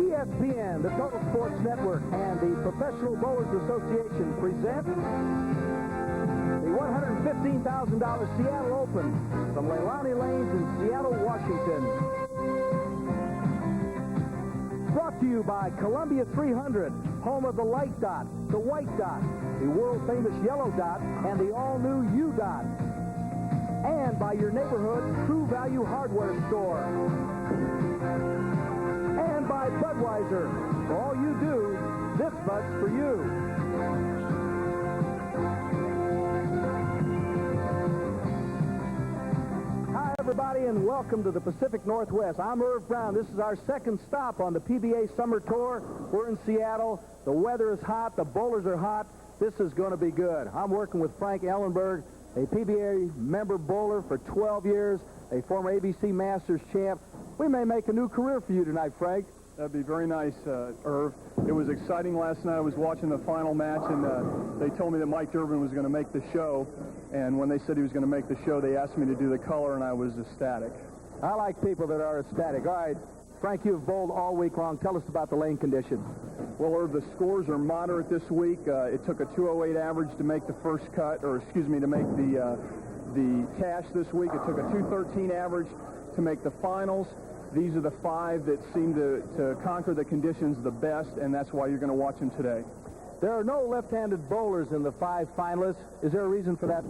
ESPN, the Total Sports Network, and the Professional Bowlers Association present the $115,000 Seattle Open from Leilani Lanes in Seattle, Washington. Brought to you by Columbia 300, home of the light dot, the white dot, the world-famous yellow dot, and the all-new U dot. And by your neighborhood True Value Hardware store. And by Budweiser. For all you do, this Bud's for you. Hi, everybody, and welcome to the Pacific Northwest. I'm Irv Brown. This is our second stop on the PBA Summer Tour. We're in Seattle. The weather is hot. The bowlers are hot. This is going to be good. I'm working with Frank Ellenberg, a PBA member bowler for 12 years, a former ABC Masters champ. We may make a new career for you tonight, Frank. That'd be very nice, Irv. It was exciting last night. I was watching the final match, and they told me that Mike Durbin was going to make the show. And when they said he was going to make the show, they asked me to do the color, and I was ecstatic. I like people that are ecstatic. All right, Frank, you've bowled all week long. Tell us about the lane conditions. Well, Irv, the scores are moderate this week. It took a 208 average to make the first cut, or excuse me, to make the cash this week. It took a 213 average to make the finals. These are the five that seem to conquer the conditions the best, and that's why you're going to watch them today. There are no left-handed bowlers in the five finalists. Is there a reason for that?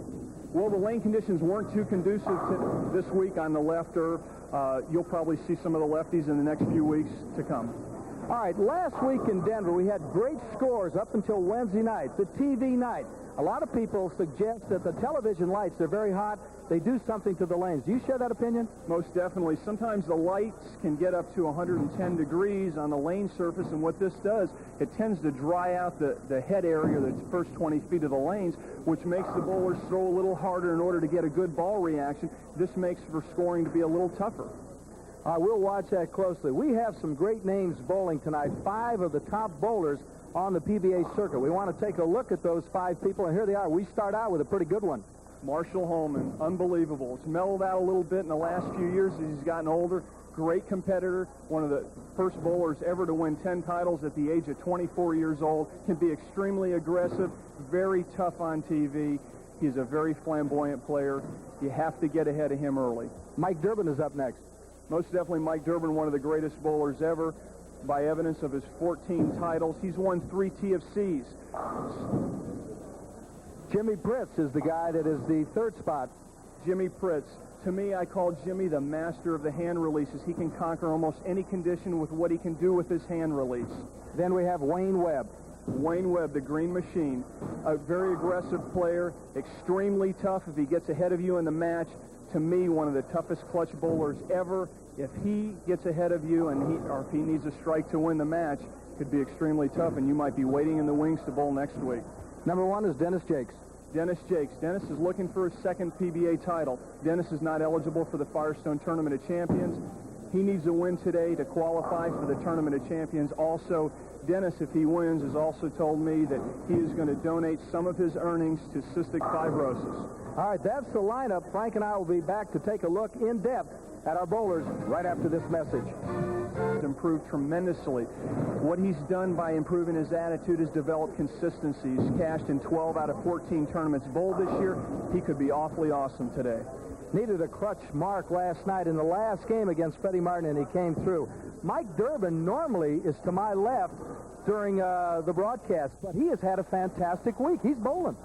Well, the lane conditions weren't too conducive to this week on the left, Irv. You'll probably see some of the lefties in the next few weeks to come. All right, last week in Denver, we had great scores up until Wednesday night, the TV night. A lot of people suggest that the television lights, they're very hot. They do something to the lanes. Do you share that opinion? Most definitely. Sometimes the lights can get up to 110 degrees on the lane surface, and what this does, it tends to dry out the head area, the first 20 feet of the lanes, which makes the bowlers throw a little harder in order to get a good ball reaction. This makes for scoring to be a little tougher. All right, we'll watch that closely. We have some great names bowling tonight, 5 of the top bowlers on the PBA circuit. We want to take a look at those 5 people, and here they are. We start out with a pretty good one. Marshall Holman, unbelievable. It's mellowed out a little bit in the last few years as he's gotten older. Great competitor, one of the first bowlers ever to win 10 titles at the age of 24 years old. Can be extremely aggressive, very tough on TV. He's a very flamboyant player. You have to get ahead of him early. Mike Durbin is up next. Most definitely Mike Durbin, one of the greatest bowlers ever, by evidence of his 14 titles. He's won 3 TFCs. Jimmy Pritz is the guy that is the third spot. Jimmy Pritz. To me, I call Jimmy the master of the hand releases. He can conquer almost any condition with what he can do with his hand release. Then we have Wayne Webb. Wayne Webb, the green machine. A very aggressive player, extremely tough if he gets ahead of you in the match. To me, one of the toughest clutch bowlers ever. If he gets ahead of you or if he needs a strike to win the match, it could be extremely tough, and you might be waiting in the wings to bowl next week. Number 1 is Dennis Jakes. Dennis Jakes. Dennis is looking for his second PBA title. Dennis is not eligible for the Firestone Tournament of Champions. He needs a win today to qualify for the Tournament of Champions. Also, Dennis, if he wins, has also told me that he is going to donate some of his earnings to cystic fibrosis. All right, that's the lineup. Frank and I will be back to take a look in depth at our bowlers right after this message. Improved tremendously. What he's done by improving his attitude is developed consistency. He's cashed in 12 out of 14 tournaments bowled this year. He could be awfully awesome today. Needed a clutch mark last night in the last game against Freddie Martin, and he came through. Mike Durbin normally is to my left during the broadcast, but he has had a fantastic week. He's bowling.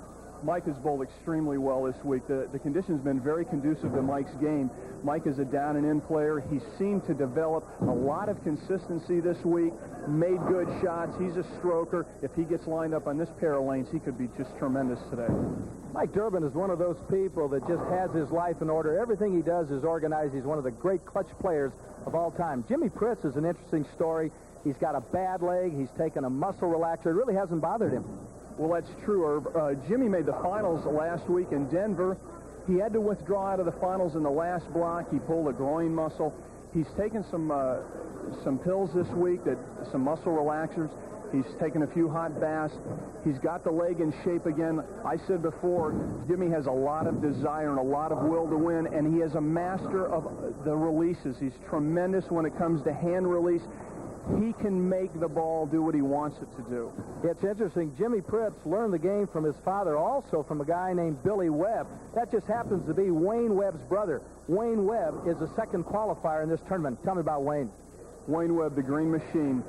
Mike has bowled extremely well this week. The conditions have been very conducive to Mike's game. Mike is a down-and-in player. He seemed to develop a lot of consistency this week, made good shots. He's a stroker. If he gets lined up on this pair of lanes, he could be just tremendous today. Mike Durbin is one of those people that just has his life in order. Everything he does is organized. He's one of the great clutch players of all time. Jimmy Pritz is an interesting story. He's got a bad leg. He's taken a muscle relaxer. It really hasn't bothered him. Well, that's true, Irv. Jimmy made the finals last week in Denver. He had to withdraw out of the finals in the last block. He pulled a groin muscle. He's taken some some pills this week, some muscle relaxers. He's taken a few hot baths. He's got the leg in shape again. I said before, Jimmy has a lot of desire and a lot of will to win, and he is a master of the releases. He's tremendous when it comes to hand release. He can make the ball do what he wants it to do. It's interesting. Jimmy Pritz learned the game from his father, also from a guy named Billy Webb. That just happens to be Wayne Webb's brother. Wayne Webb is the second qualifier in this tournament. Tell me about Wayne. Wayne Webb, the Green Machine.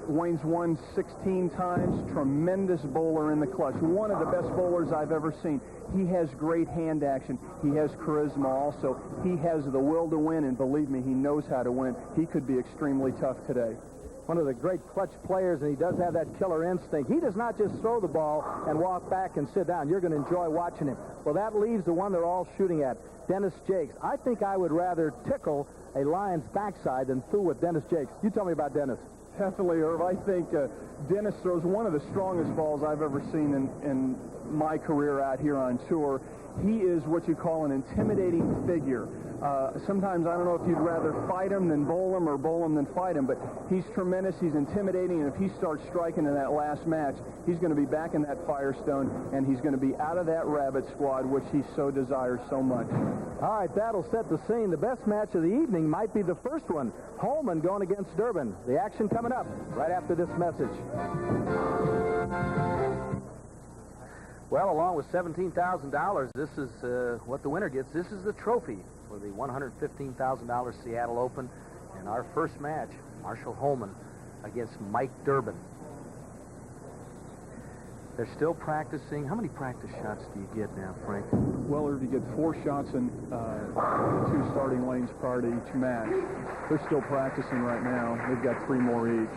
Wayne's won 16 times. Tremendous bowler in the clutch. One of the best bowlers I've ever seen. He has great hand action. He has charisma also. He has the will to win, and believe me, he knows how to win. He could be extremely tough today. One of the great clutch players, and he does have that killer instinct. He does not just throw the ball and walk back and sit down. You're going to enjoy watching him. Well, that leaves the one they're all shooting at, Dennis Jakes. I think I would rather tickle a lion's backside than fool with Dennis Jakes. You tell me about Dennis. Definitely, Irv. I think Dennis throws one of the strongest balls I've ever seen in my career out here on tour. He is what you call an intimidating figure. Sometimes I don't know if you'd rather fight him than bowl him or bowl him than fight him, but he's tremendous. He's intimidating, and if he starts striking in that last match, he's going to be back in that Firestone, and he's going to be out of that Rabbit squad, which he so desires so much. All right, that'll set the scene. The best match of the evening might be the first one. Holman going against Durbin. The action coming up right after this message. Well, along with $17,000, this is what the winner gets. This is the trophy for the $115,000 Seattle Open. And our first match, Marshall Holman against Mike Durbin. They're still practicing. How many practice shots do you get now, Frank? Well, if you get 4 shots in the 2 starting lanes prior to each match, they're still practicing right now. They've got 3 more each.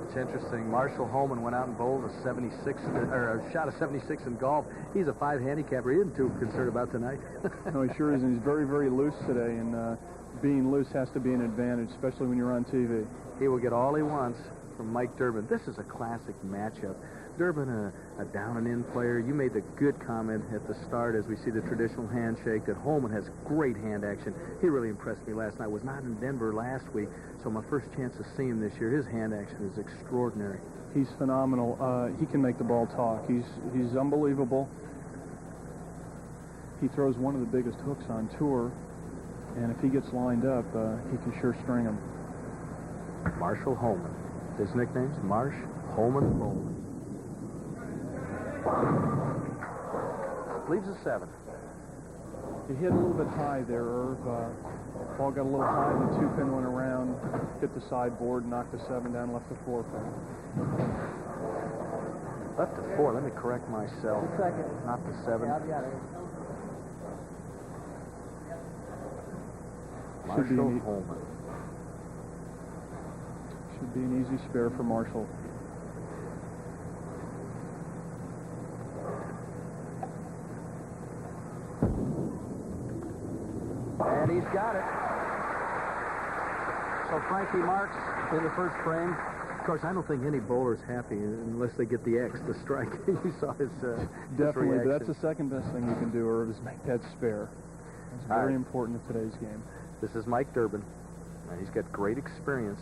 It's interesting. Marshall Holman went out and bowled a 76, or a shot of 76 in golf. He's a 5 handicapper. He isn't too concerned about tonight. No, he sure isn't. He's very, very loose today, and being loose has to be an advantage, especially when you're on TV. He will get all he wants from Mike Durbin. This is a classic matchup. Durbin, a down-and-in player. You made the good comment at the start as we see the traditional handshake that Holman has great hand action. He really impressed me last night. Was not in Denver last week, so my first chance to see him this year. His hand action is extraordinary. He's phenomenal. He can make the ball talk. He's unbelievable. He throws one of the biggest hooks on tour, and if he gets lined up, he can sure string him. Marshall Holman. His nickname's Marsh Holman Bowling. Leaves a 7. He hit a little bit high there, Irv. Ball got a little high, and the 2-pin went around, hit the sideboard, knocked the 7 down, left the 4 for him. Left the 4. Let me correct myself. Not the 7. Marshall Holman. Should be an easy spare for Marshall. And he's got it. So Frankie marks in the first frame. Of course, I don't think any bowler's happy unless they get the X, the strike. You saw his definitely, but that's the second best thing you can do, Irv, is make that spare. It's very important in today's game. This is Mike Durbin, and he's got great experience.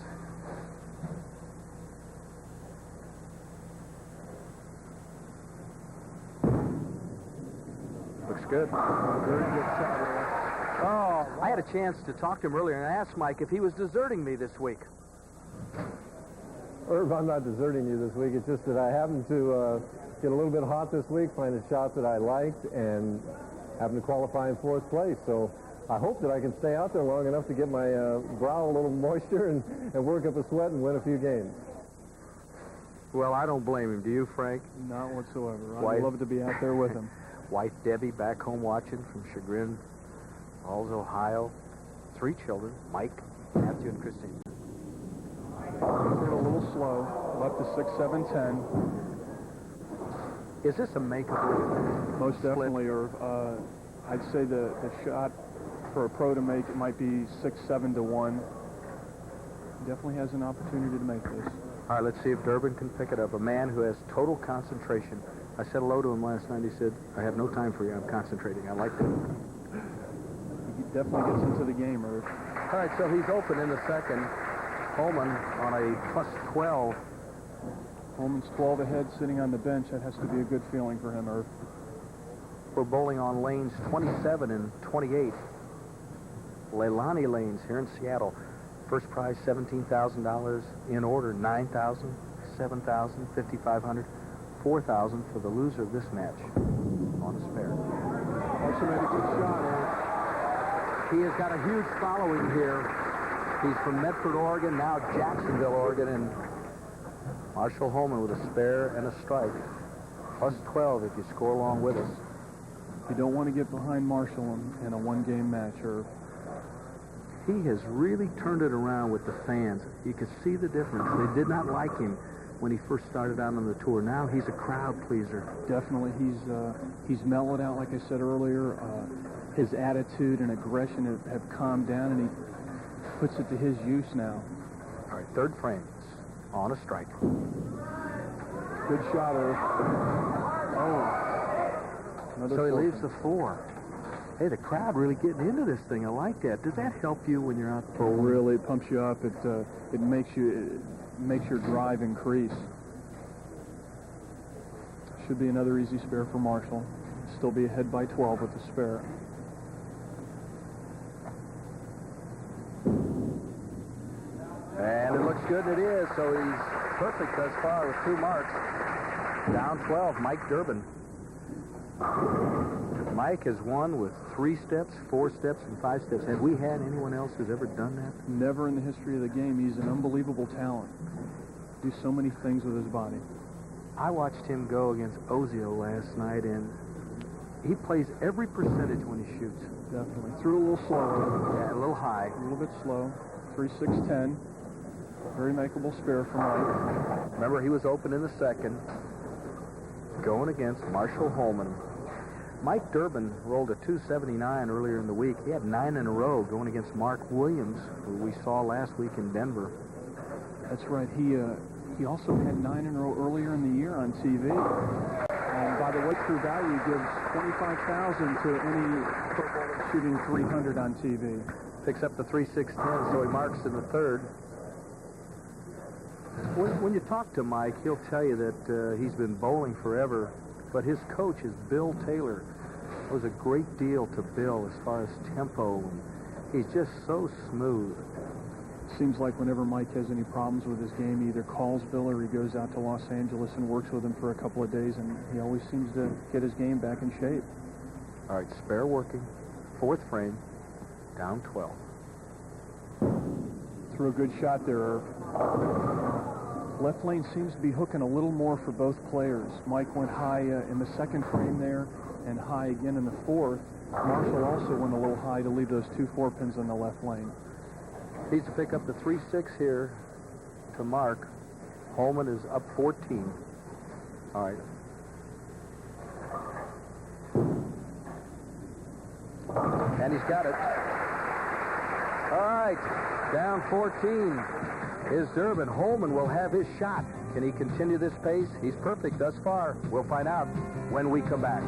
Looks good. Very good shot. Oh, I had a chance to talk to him earlier, and I asked Mike if he was deserting me this week. Irv, I'm not deserting you this week. It's just that I happened to get a little bit hot this week, find a shot that I liked, and happened to qualify in 4th place. So I hope that I can stay out there long enough to get my brow a little moisture and work up a sweat and win a few games. Well, I don't blame him. Do you, Frank? Not whatsoever. I'd love to be out there with him. Wife Debbie back home watching from Chagrin Falls, Ohio. 3 children, Mike, Matthew, and Christine. They're a little slow. Left to 6, 7, 10. Is this a makeable? Most definitely, or I'd say the shot for a pro to make, it might be 6, 7 to 1. Definitely has an opportunity to make this. All right, let's see if Durbin can pick it up. A man who has total concentration. I said hello to him last night. He said, I have no time for you. I'm concentrating. I like that. He definitely gets into the game, Irv. All right, so he's open in the second. Holman on a plus 12. Holman's 12 ahead, sitting on the bench. That has to be a good feeling for him, Irv. We're bowling on lanes 27 and 28. Leilani lanes here in Seattle. First prize, $17,000. In order, $9,000, $7,000, $5,500, $4,000 for the loser of this match on a spare. Also made a good shot, Irv. He has got a huge following here. He's from Medford, Oregon, now Jacksonville, Oregon, and Marshall Holman with a spare and a strike. Plus 12 if you score along with us. You don't want to get behind Marshall in a one-game match, Irv. He has really turned it around with the fans. You can see the difference. They did not like him when he first started out on the tour. Now he's a crowd pleaser. Definitely. He's mellowed out, like I said earlier. His attitude and aggression have calmed down, and he puts it to his use now. All right, third frame on a strike. Good shot, Irv. Oh. So he leaves the 4. Hey, the crowd really getting into this thing. I like that. Does that help you when you're out there? Oh, really? It pumps you up. It makes your drive increase. Should be another easy spare for Marshall. Still be ahead by 12 with the spare. And it looks good, and it is. So he's perfect thus far with 2 marks. Down 12, Mike Durbin. Mike has won with 3 steps, 4 steps, and 5 steps. Have we had anyone else who's ever done that? Never in the history of the game. He's an unbelievable talent. Do so many things with his body. I watched him go against Ozio last night, and he plays every percentage when he shoots. Definitely. Threw a little slow. Yeah, a little high. A little bit slow. 3-6-10. Very makeable spare for Mike. Remember, he was open in the second, going against Marshall Holman. Mike Durbin rolled a 279 earlier in the week. He had 9 in a row going against Mark Williams, who we saw last week in Denver. That's right. He also had 9 in a row earlier in the year on TV. And by the way, through value gives $25,000 to any pro bowler shooting 300 on TV. Picks up the 3-6-10, so he marks in the third. When you talk to Mike, he'll tell you that he's been bowling forever, but his coach is Bill Taylor. It was a great deal to Bill as far as tempo. He's just so smooth. Seems like whenever Mike has any problems with his game, he either calls Bill or he goes out to Los Angeles and works with him for a couple of days, and he always seems to get his game back in shape. All right, spare working. 4th frame, down 12. Threw a good shot there, Irv. Left lane seems to be hooking a little more for both players. Mike went high in the 2nd frame there and high again in the 4th. Marshall also went a little high to leave those 2 4-pins in the left lane. He's to pick up the 3-6 here to mark. Holman is up 14. All right. And he's got it. All right, down 14 is Durbin. Holman will have his shot. Can he continue this pace? He's perfect thus far. We'll find out when we come back.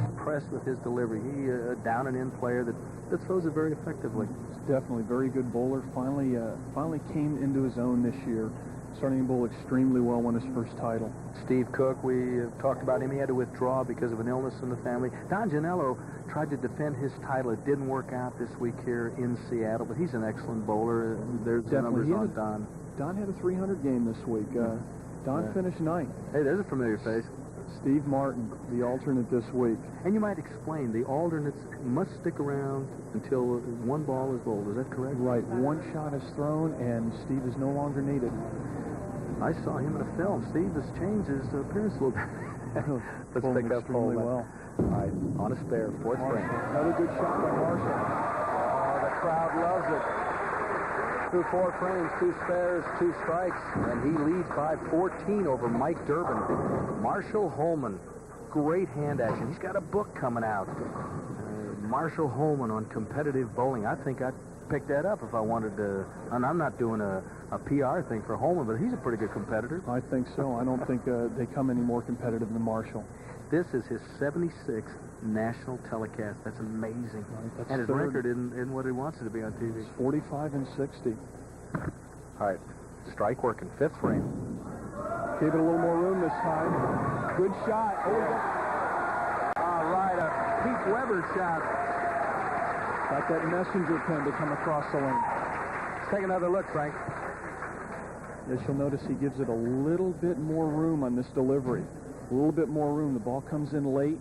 Impressed with his delivery. He a down and in player that throws it very effectively. He's definitely a very good bowler. Finally came into his own this year. Starting to bowl extremely well, won his first title. Steve Cook, we talked about him. He had to withdraw because of an illness in the family. Don Janello tried to defend his title. It didn't work out this week here in Seattle, but he's an excellent bowler. There's the numbers on Don. Don had a 300 game this week. Don finished 9th. Hey, there's a familiar face. Steve Martin, the alternate this week. And you might explain, the alternates must stick around until one ball is bowled. Is that correct? Right. One shot is thrown, and Steve is no longer needed. I saw him in a film. Steve has changed his appearance a little bit. Let's pick up extremely well. All right, on a spare, 4th frame. Another good shot by Marshall. Oh, the crowd loves it. Through 4 frames, 2 spares, 2 strikes, and he leads by 14 over Mike Durbin. Marshall Holman, great hand action. He's got a book coming out. Marshall Holman on competitive bowling. I think I'd pick that up if I wanted to. And I'm not doing a PR thing for Holman, but he's a pretty good competitor. I think so. I don't think they come any more competitive than Marshall. This is his 76th national telecast. That's amazing. Right, that's and his third. record isn't what he wants it to be on TV. It's 45 and 60. All right, strike working, 5th frame. Gave it a little more room this time. Good shot. Oh, All right, a Pete Weber shot. got that messenger pen to come across the lane. Let's take another look, Frank. As you'll notice, he gives it a little bit more room on this delivery. A little bit more room. The ball comes in late.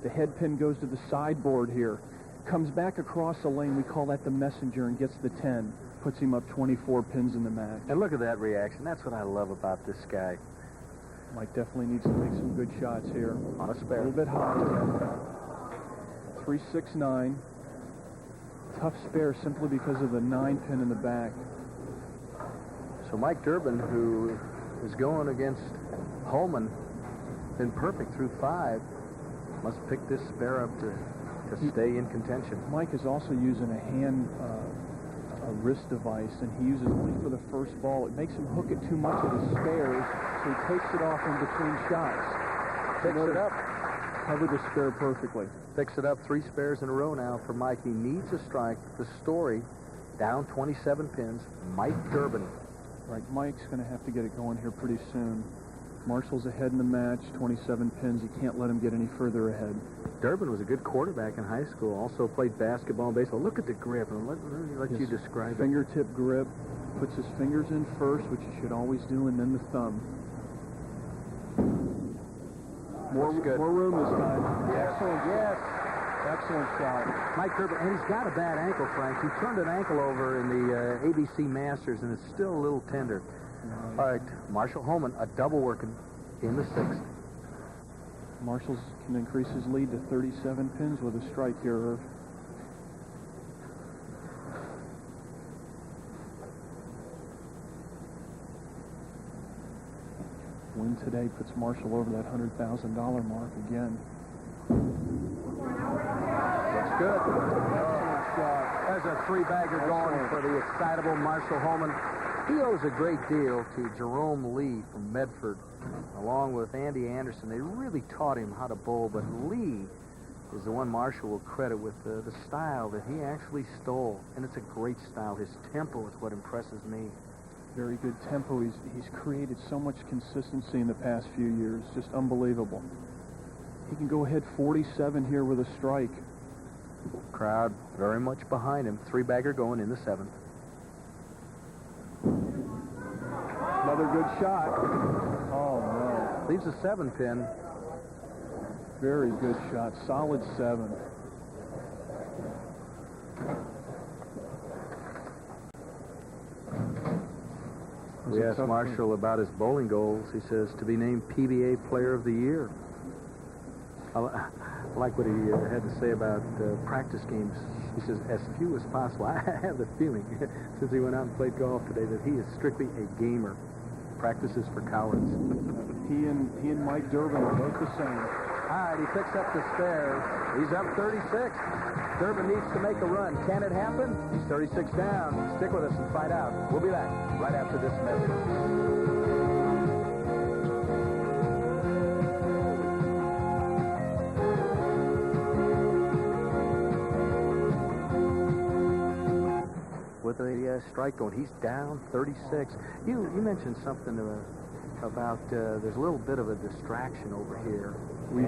The head pin goes to the sideboard here. Comes back across the lane. We call that the messenger, and gets the 10. Puts him up 24 pins in the match. And look at that reaction. That's what I love about this guy. Mike definitely needs to make some good shots here. On a A spare. little bit hot. 3-6-9. Tough spare simply because of the 9 pin in the back. So Mike Durbin, who is going against Holman, been perfect through 5, must pick this spare up to stay in contention. Mike is also using a wrist device, and he uses only for the first ball. It makes him hook it too much at his spares, so he takes it off in between shots. Picks it up. Covered the spare perfectly. Picks it up, 3 spares in a row now for Mike. He needs a strike. The story, down 27 pins, Mike Durbin. Right, Mike's going to have to get it going here pretty soon. Marshall's ahead in the match, 27 pins. You can't let him get any further ahead. Durbin was a good quarterback in high school. Also played basketball and baseball. Look at the grip. And let you describe it. Fingertip grip. Puts his fingers in first, which you should always do, and then the thumb. More room this time. Excellent. Yes. Excellent shot. Mike Durbin, and he's got a bad ankle, Frank. He turned an ankle over in the ABC Masters, and it's still a little tender. All right, Marshall Holman, a double working in the 6th. Marshall can increase his lead to 37 pins with a strike here, Irv. Win today puts Marshall over that $100,000 mark again. That's good. Excellent shot. There's a 3-bagger going for the excitable Marshall Holman. He owes a great deal to Jerome Lee from Medford, along with Andy Anderson. They really taught him how to bowl, but Lee is the one Marshall will credit with the style that he actually stole. And it's a great style. His tempo is what impresses me. Very good tempo. He's created so much consistency in the past few years. Just unbelievable. He can go ahead 47 here with a strike. Crowd very much behind him. 3-bagger going in the 7th. Another good shot. Oh, no. Leaves a 7-pin. Very good shot. Solid 7. We asked Marshall about his bowling goals. He says to be named PBA Player of the Year. I like what he had to say about practice games. He says, as few as possible. I have the feeling, since he went out and played golf today, that he is strictly a gamer. Practices for cowards. He and Mike Durbin are both the same. All right, he picks up the spare. He's up 36. Durbin needs to make a run. Can it happen? He's 36 down. Stick with us and find out. We'll be back right after this message. With a strike going, he's down 36. You mentioned something about there's a little bit of a distraction over here. We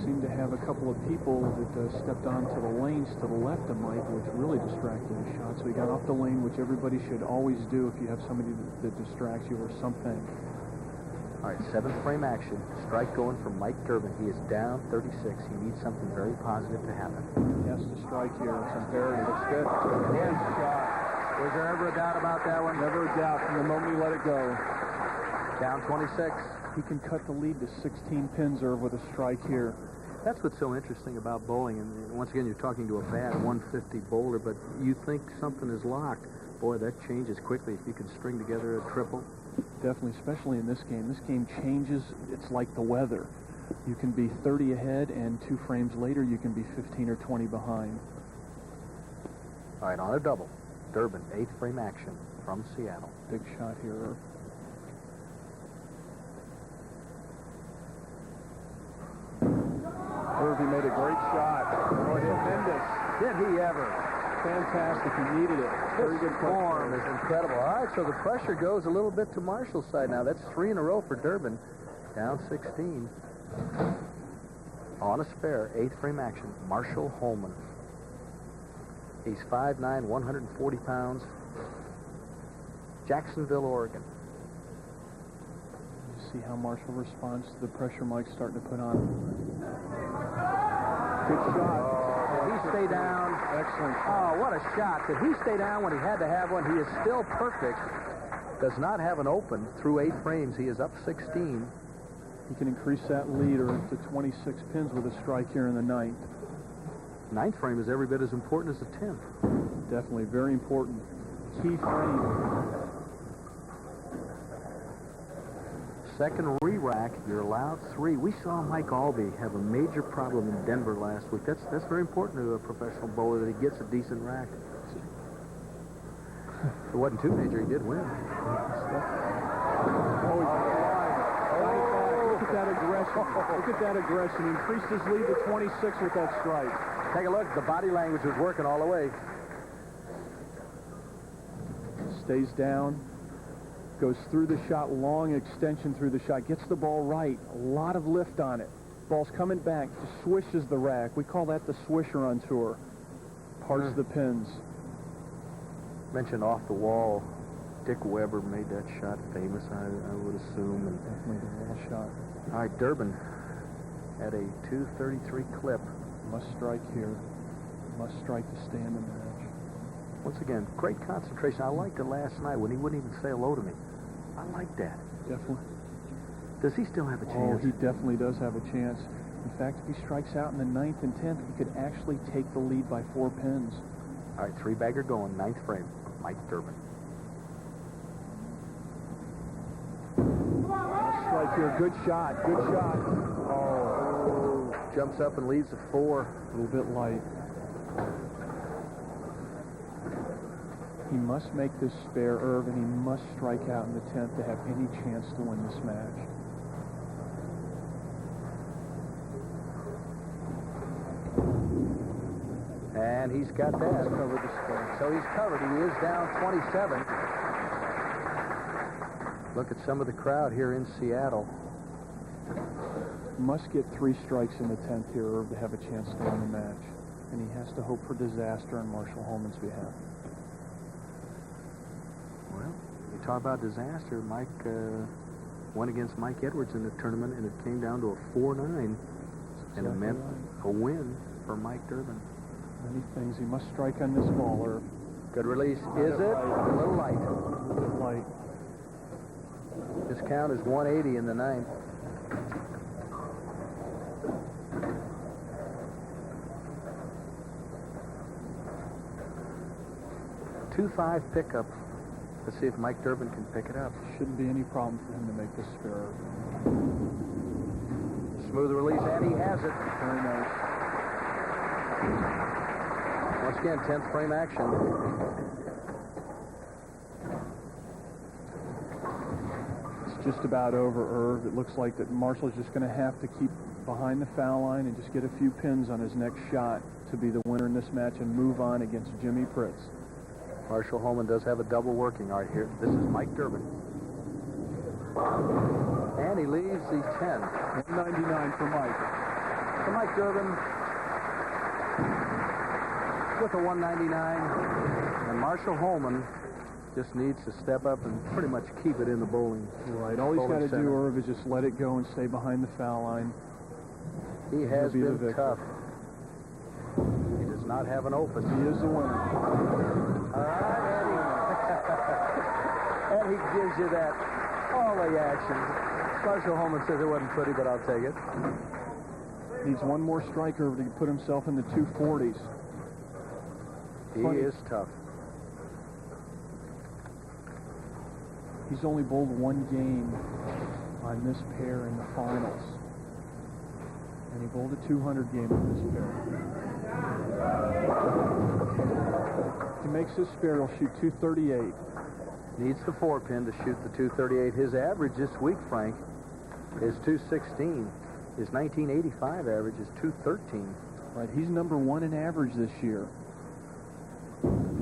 seem to have a couple of people that stepped onto the lanes to the left of Mike, which really distracted his shot. So he got off the lane, which everybody should always do if you have somebody that distracts you or something. All right, 7th frame action. Strike going for Mike Durbin. He is down 36. He needs something very positive to happen. He has to strike here. Some very looks good. Nice shot. Was there ever a doubt about that one? Never a doubt from the moment he let it go. Down 26. He can cut the lead to 16 pins, Irv, with a strike here. That's what's so interesting about bowling. And once again, you're talking to a bad 150 bowler, but you think something is locked. Boy, that changes quickly if you can string together a triple. Definitely, especially in this game. This game changes. It's like the weather. You can be 30 ahead, and 2 frames later, you can be 15 or 20 behind. All right, on a double. Durbin, 8th frame action from Seattle. Big shot here, Irv. great shot. Tremendous. Did he ever? Fantastic. He needed it. Very good form is incredible. All right, so the pressure goes a little bit to Marshall's side now. That's 3 in a row for Durbin. Down 16. On a spare, 8th frame action, Marshall Holman. He's 5'9", 140 pounds. Jacksonville, Oregon. You see how Marshall responds to the pressure Mike's starting to put on him. Good shot. Did he stay down? Excellent. Oh, what a shot. Did he stay down when he had to have one? He is still perfect. Does not have an open through 8 frames. He is up 16. He can increase that leader to 26 pins with a strike here in the 9th. 9th frame is every bit as important as the 10th. Definitely very important. Key frame. Second re-rack, you're allowed 3. We saw Mike Albee have a major problem in Denver last week. That's very important to a professional bowler, that he gets a decent rack. It wasn't too major. He did win. Look at that aggression. Look at that aggression. He increased his lead to 26 with that strike. Take a look. The body language was working all the way. Stays down. Goes through the shot. Long extension through the shot. Gets the ball right. A lot of lift on it. Ball's coming back. Just swishes the rack. We call that the swisher on tour. Parts the pins. Mentioned off the wall. Dick Weber made that shot famous, I would assume. And Definitely the wall shot. all right, Durbin at a 233 clip. Must strike here. Must strike to stay in the match. Once again, great concentration. I liked it last night when he wouldn't even say hello to me. I like that. Definitely. Does he still have a chance? Oh, he definitely does have a chance. In fact, if he strikes out in the 9th and 10th, he could actually take the lead by 4 pins. All right, 3-bagger going, 9th frame. Mike Durbin. Strike here. Good shot. Good shot. Oh, jumps up and leads to 4. A little bit light. He must make this spare, Irv, and he must strike out in the 10th to have any chance to win this match. And he's got that. He's covered the spare. So he's covered. He is down 27. Look at some of the crowd here in Seattle. Must get 3 strikes in the 10th here, Irv, to have a chance to win the match. And he has to hope for disaster on Marshall Holman's behalf. Well, you talk about disaster. Mike went against Mike Edwards in the tournament, and it came down to a 4-9. And it meant a win for Mike Durbin. Many things. He must strike on this ball, Irv. Good release. Is it? A little light. A little bit light. His count is 180 in the 9th. Two-5 pickup. Let's see if Mike Durbin can pick it up. Shouldn't be any problem for him to make this spare. Smooth release, and he has it. Very nice. Once again, 10th frame action. It's just about over, Irv. It looks like that Marshall's just going to have to keep behind the foul line and just get a few pins on his next shot to be the winner in this match and move on against Jimmy Pritz. Marshall Holman does have a double working. All right, here. This is Mike Durbin. And he leaves the 10. 199 for Mike. So Mike Durbin with a 199. And Marshall Holman just needs to step up and pretty much keep it in the bowling. Right. All he's got to do, Irv, is just let it go and stay behind the foul line. He has been tough. He does not have an open. He is the winner. All right, Eddie. And he gives you that all the action. Marshall Holman says it wasn't pretty, but I'll take it. Needs one more striker to put himself in the 240s. He is tough. He's only bowled 1 game on this pair in the finals. And he bowled a 200 game on this pair. If he makes this spare, he'll shoot 238. Needs the 4-pin to shoot the 238. His average this week, Frank, is 216. His 1985 average is 213. Right, he's number 1 in average this year.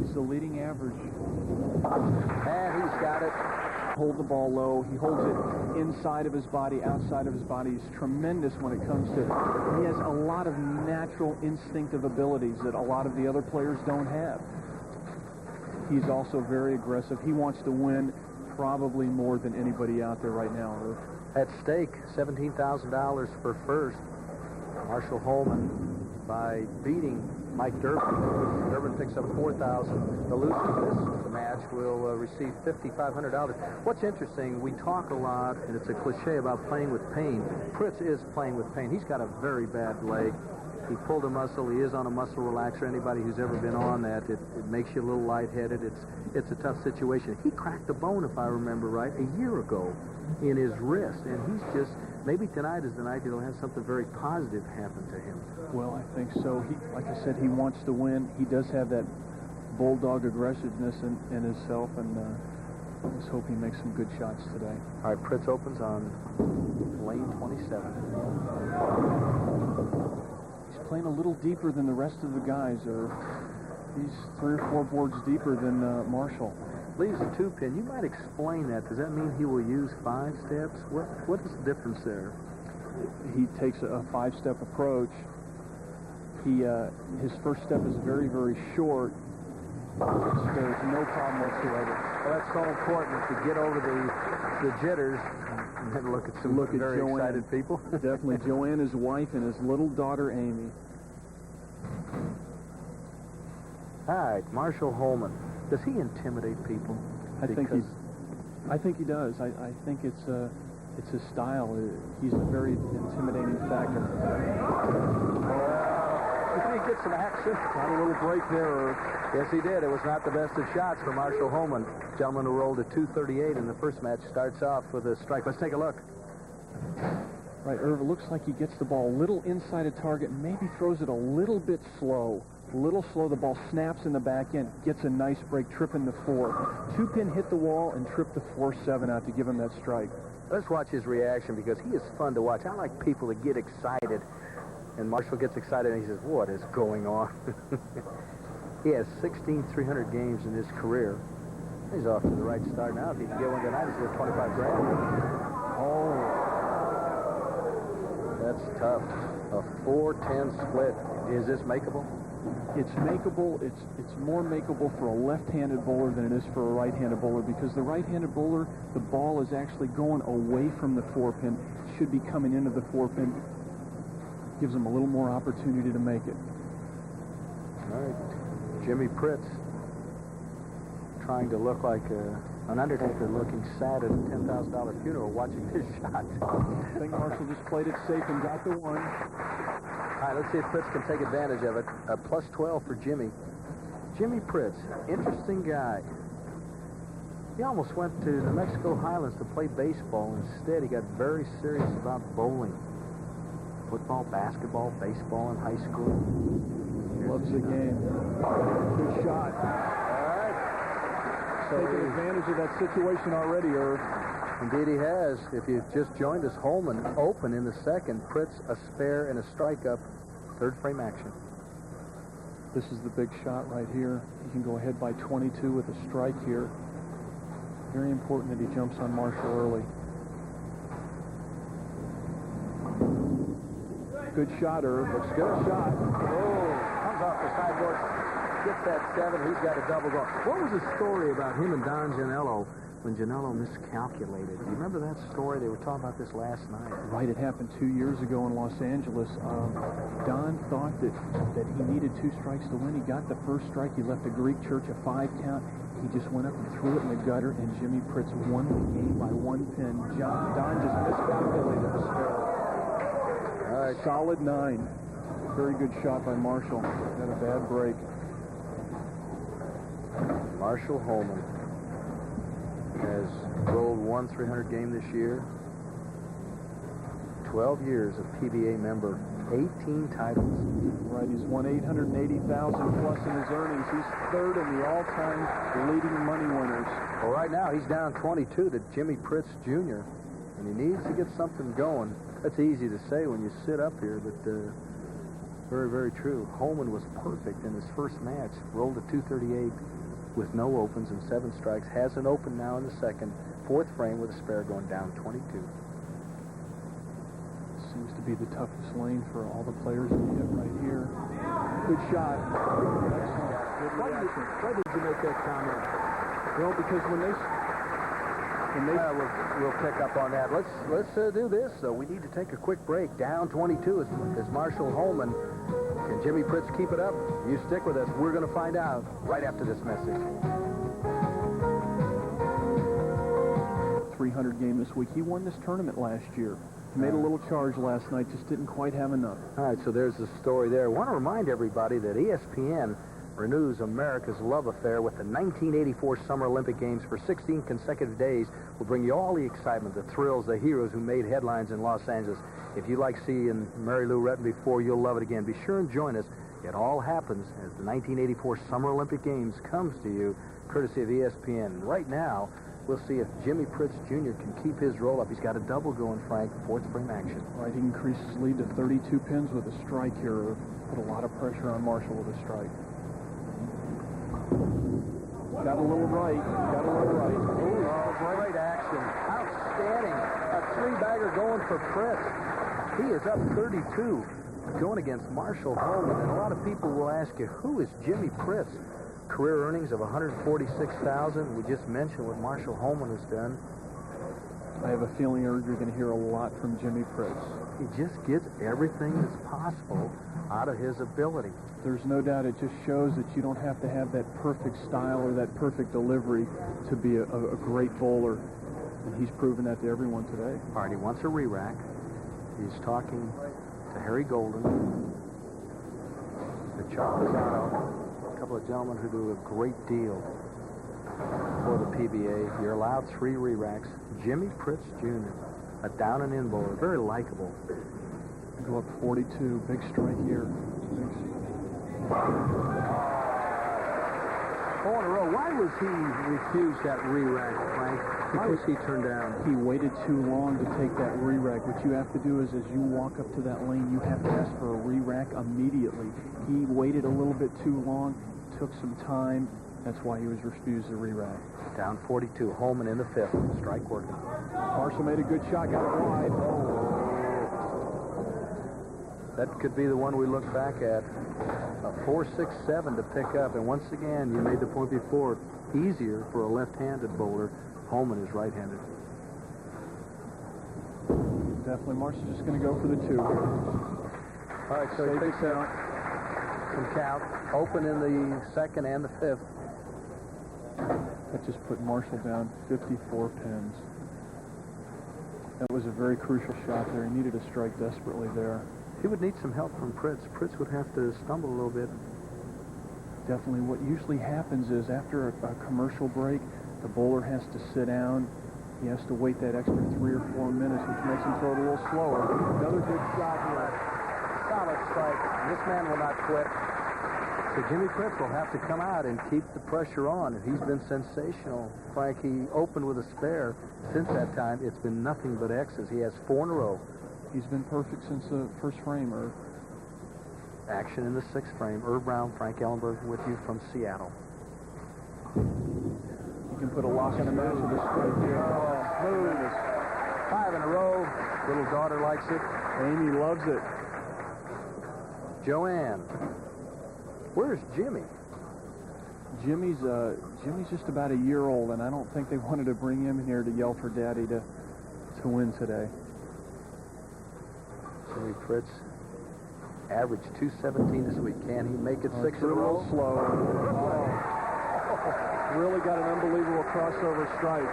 He's the leading average. And he's got it. Hold the ball low. He holds it inside of his body, outside of his body. He's tremendous when it comes to... He has a lot of natural instinctive abilities that a lot of the other players don't have. He's also very aggressive. He wants to win probably more than anybody out there right now. At stake, $17,000 for first. Marshall Holman by beating Mike Durbin. Durbin picks up $4,000. The loser of this match will receive $5,500. What's interesting, we talk a lot, and it's a cliche about playing with pain. Pritz is playing with pain. He's got a very bad leg. He pulled a muscle. He is on a muscle relaxer. Anybody who's ever been on that, it makes you a little lightheaded. It's a tough situation. He cracked a bone, if I remember right, a year ago in his wrist, and he's just... Maybe tonight is the night he'll have something very positive happen to him. Well, I think so. Like I said, he wants to win. He does have that bulldog aggressiveness in himself, and let's hope he makes some good shots today. All right, Pritz opens on lane 27. He's playing a little deeper than the rest of the guys. He's 3 or 4 boards deeper than Marshall. Leaves a 2-pin. You might explain that. Does that mean he will use 5 steps? What is the difference there? He takes a 5-step approach. His first step is very, very short. There's no problem whatsoever. Well, that's so important to get over the jitters and then look at some very Joanne. excited people. Definitely. Joanne, his wife, and his little daughter, Amy. All right, Marshall Holman. Does he intimidate people? I think he does. I think it's his style. He's a very intimidating factor. He gets some action. Got a little break there. Yes, he did. It was not the best of shots for Marshall Holman. Gentleman who rolled a 238 in the first match starts off with a strike. Let's take a look. Right, Irv, it looks like he gets the ball a little inside a target, maybe throws it a little bit slow. The ball snaps in the back end, gets a nice break, tripping the 4. 2-pin hit the wall and tripped the 4-7 out to give him that strike. Let's watch his reaction because he is fun to watch. I like people that get excited. And Marshall gets excited and he says, what is going on? He has 16 300 games in his career. He's off to the right start now. If he can get one tonight, he's got 25 grand. Oh, that's tough. A 4-10 split. Is this makeable? It's makeable. It's more makeable for a left-handed bowler than it is for a right-handed bowler because the right-handed bowler, the ball is actually going away from the 4-pin. Should be coming into the 4-pin. Gives him a little more opportunity to make it. All right. Jimmy Pritz trying to look like an undertaker looking sad at a $10,000 funeral watching this shot. I think Marshall just played it safe and got the 1. All right, let's see if Pritz can take advantage of it. A plus 12 for Jimmy. Jimmy Pritz, interesting guy. He almost went to the Mexico Highlands to play baseball. Instead, he got very serious about bowling. Football, basketball, baseball in high school. Loves the game. Good shot. All right. So taking advantage of that situation already, Irv. Indeed he has. If you've just joined us, Holman open in the second. Pritz a spare and a strike up. Third frame action. This is the big shot right here. He can go ahead by 22 with a strike here. Very important that he jumps on Marshall early. Good shot, Irv. Looks good. Shot. Oh, comes off the sideboard. Gets that 7. He's got a double goal. What was the story about him and Don Janello when Janello miscalculated? Do you remember that story? They were talking about this last night. Right. It happened 2 years ago in Los Angeles. Don thought that he needed 2 strikes to win. He got the first strike. He left the Greek church a 5 count. He just went up and threw it in the gutter, and Jimmy Pritz won the game by 1 pin. Don just miscalculated the spare. All right. Solid 9. Very good shot by Marshall. Had a bad break. Marshall Holman has rolled 1 300 game this year. 12 years of PBA member. 18 titles. Right, he's won $880,000 plus in his earnings. He's 3rd in the all-time leading money winners. Well, right now he's down 22 to Jimmy Pritz Jr. And he needs to get something going. That's easy to say when you sit up here, but Very, very true. Holman was perfect in his first match. Rolled a 238 with no opens and 7 strikes. Has an open now in the second. 4th frame with a spare going down 22. Seems to be the toughest lane for all the players to hit right here. Good shot. Excellent. Good reaction. Why did you make that comment? Well, because when they we'll pick up on that. Let's do this. We need to take a quick break. Down 22 is Marshall Holman. Can Jimmy Pritz keep it up? You stick with us. We're going to find out right after this message. 300 game this week. He won this tournament last year. He made a little charge last night, just didn't quite have enough. All right, so there's the story there. I want to remind everybody that ESPN renews America's love affair with the 1984 Summer Olympic Games for 16 consecutive days. Will bring you all the excitement, the thrills, the heroes who made headlines in Los Angeles. If you like seeing Mary Lou Retton before, you'll love it again. Be sure and join us. It all happens as the 1984 Summer Olympic Games comes to you, courtesy of ESPN. Right now, we'll see if Jimmy Pritz Jr. can keep his roll up. He's got a double going, Frank. 4th frame action. Right, he increased his lead to 32 pins with a strike here. Put a lot of pressure on Marshall with a strike. Got a little right. Got a little right. Oh, great action. Outstanding. A 3-bagger going for Pritz. He is up 32 going against Marshall Holman. And a lot of people will ask you, who is Jimmy Pritz? Career earnings of $146,000. We just mentioned what Marshall Holman has done. I have a feeling you're going to hear a lot from Jimmy Pritz. He just gets everything that's possible out of his ability. There's no doubt it just shows that you don't have to have that perfect style or that perfect delivery to be a great bowler. And he's proven that to everyone today. All right, he wants a re-rack. He's talking to Harry Golden, the Charlesano, a couple of gentlemen who do a great deal for the PBA. You're allowed 3 re-racks. Jimmy Pritz Jr., a down and in bowler, very likable. Go up 42, big strike here. 4 in a row. Why was he refused that re-rack, Frank? Why was he turned down? He waited too long to take that re-rack. What you have to do is, as you walk up to that lane, you have to ask for a re-rack immediately. He waited a little bit too long, took some time. That's why he was refused the re-rack. Down 42. Holman in the 5th. Strike working. Marshall made a good shot, got it wide. That could be the one we look back at. A 4.67 to pick up. And once again, you made the point before, easier for a left-handed bowler. Holman is right-handed. Definitely Marshall's just going to go for the 2. All right, so he picks up some count. Open in the 2nd and the 5th. That just put Marshall down 54 pins. That was a very crucial shot there. He needed a strike desperately there. He would need some help from Pritz. Pritz would have to stumble a little bit. Definitely. What usually happens is after a commercial break, the bowler has to sit down. He has to wait that extra 3 or 4 minutes, which makes him throw it a little slower. Another good shot here. Solid strike. This man will not quit. So Jimmy Pritz will have to come out and keep the pressure on. He's been sensational. Frank, he opened with a spare. Since that time, it's been nothing but X's. He has 4 in a row. He's been perfect since the first frame, Irv. Action in the 6th frame. Irv Brown, Frank Ellenberg with you from Seattle. You can put a lock on a match with this strike here. Oh, smooth. 5 in a row. Little daughter likes it. Amy loves it. Joanne. Where's Jimmy? Jimmy's just about a year old, and I don't think they wanted to bring him in here to yell for Daddy to win today. Jimmy Pritz averaged 217 this week. Can he make it 6 in a row? Slow. Oh. Really got an unbelievable crossover strike.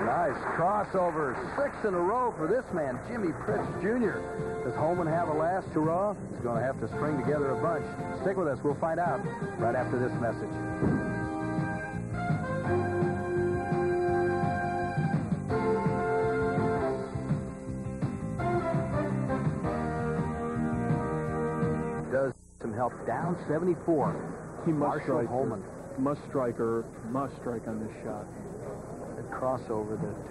Nice crossover. 6 in a row for this man, Jimmy Pritz Jr. Does Holman have a last hurrah? He's going to have to string together a bunch. Stick with us. We'll find out right after this message. Does some help. Down 74. He must Marshall strike. Holman. Must strike on this shot. That crossover that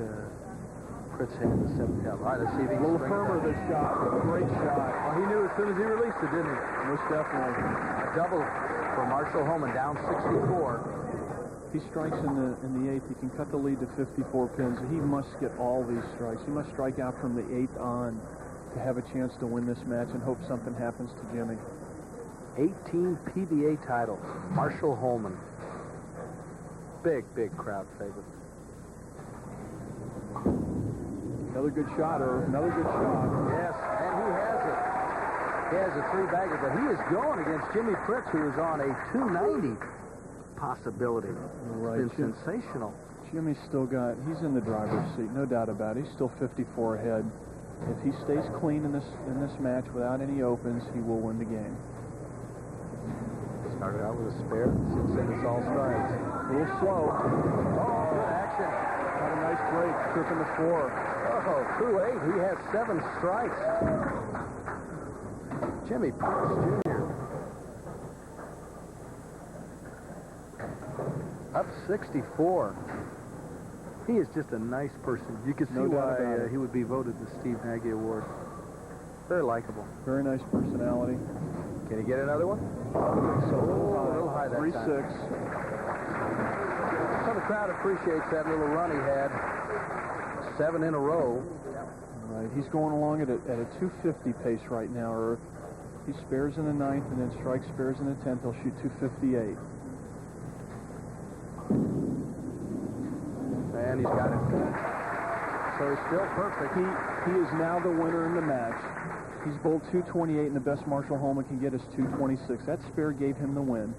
Pritz had the 7th out. All right, let's see if he A can little string it firmer down. this shot. Great shot. Well, he knew as soon as he released it, didn't he? Most definitely. A double for Marshall Holman, down 64. He strikes in the 8th. He can cut the lead to 54 pins. He must get all these strikes. He must strike out from the 8th on to have a chance to win this match and hope something happens to Jimmy. 18 PBA titles. Marshall Holman. Big crowd favorite. Another good shot, Irv. Another good shot. Yes, and he has it. He has a 3-bagger, but he is going against Jimmy Pritz, who is on a 290 possibility. Right. It's been sensational. Jimmy's still got, he's in the driver's seat, no doubt about it. He's still 54 ahead. If he stays clean in this match without any opens, he will win the game. Started out with a spare, 6 all strikes. A little slow. Oh, good action. Got a nice break, tripping the 4. Oh, 2-8. He has 7 strikes. Jimmy Pritz Jr. Up 64. He is just a nice person. You can see No doubt about why it. he would be voted the Steve Nagy Award. Very likable. Very nice personality. Can he get another one? So a little high that 3-6. So the crowd appreciates that little run he had. 7 in a row. Right, he's going along at a 250 pace right now. Or he spares in the 9th and then strikes spares in the 10th. He'll shoot 258. And he's got it. So he's still perfect. He is now the winner in the match. He's bowled 228, and the best Marshall Holman can get is 226. That spare gave him the win.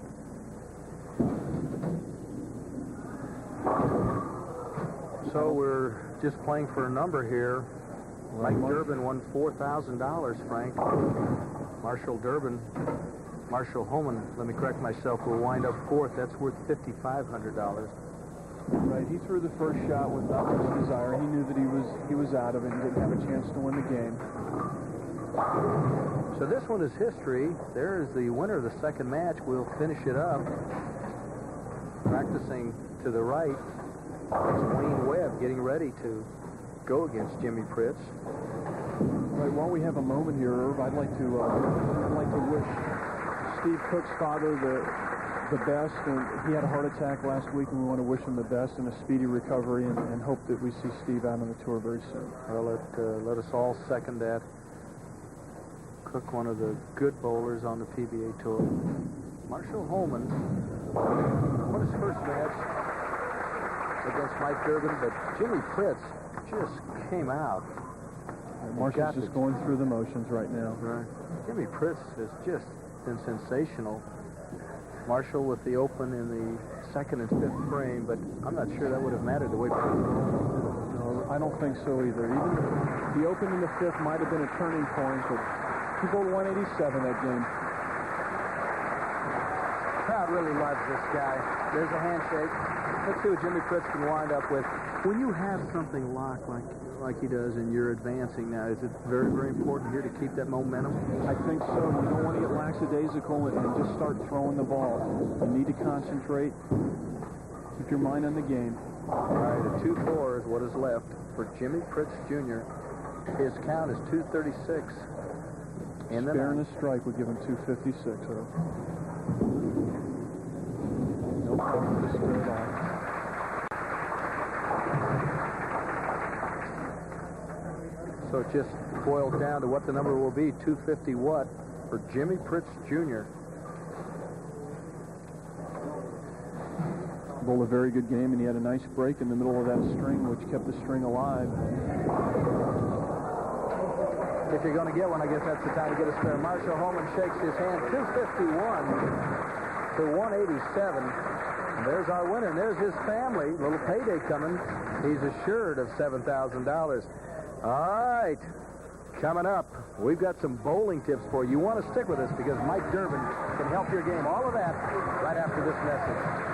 So we're just playing for a number here. Mike Durbin won $4,000, Frank. Marshall Holman, let me correct myself, will wind up 4th. That's worth $5,500. Right, he threw the first shot with not much desire. He knew that he was out of it and didn't have a chance to win the game. So this one is history. There is the winner of the second match. We'll finish it up. Practicing to the right. That's Wayne Webb getting ready to go against Jimmy Pritz. Right, while we have a moment here, Irv, I'd like to wish Steve Cook's father the best, and he had a heart attack last week, and we want to wish him the best and a speedy recovery, and hope that we see Steve out on the tour very soon. Well, let us all second that. Cook, one of the good bowlers on the PBA Tour. Marshall Holman won his first match against Mike Durbin, but Jimmy Pritz just came out. Marshall's just going through the motions right now. Right. Jimmy Pritz has just been sensational. Marshall with the Open in the 2nd and 5th frame, but I'm not sure that would have mattered the way Pritz bowled. No, I don't think so either. Even the Open in the 5th might have been a turning point, but he bowled 187 that game. Crowd really loves this guy. There's a handshake. Let's see what Jimmy Pritz can wind up with. When you have something locked like he does and you're advancing now, is it very, very important here to keep that momentum? I think so. You don't want to get lackadaisical and just start throwing the ball. You need to concentrate. Keep your mind on the game. All right, a 2-4 is what is left for Jimmy Pritz Jr. His count is 236. In the Spare and ninth. a strike would give him 256. No problem to spare that. So it just boils down to what the number will be, 250 what, for Jimmy Pritz Jr. Bowled a very good game, and he had a nice break in the middle of that string, which kept the string alive. If you're going to get one, I guess that's the time to get a spare. Marshall Holman shakes his hand, 251 to 187. And there's our winner, and there's his family. Little payday coming. He's assured of $7,000. All right, coming up, we've got some bowling tips for you. You want to stick with us because Mike Durbin can help your game. All of that right after this message.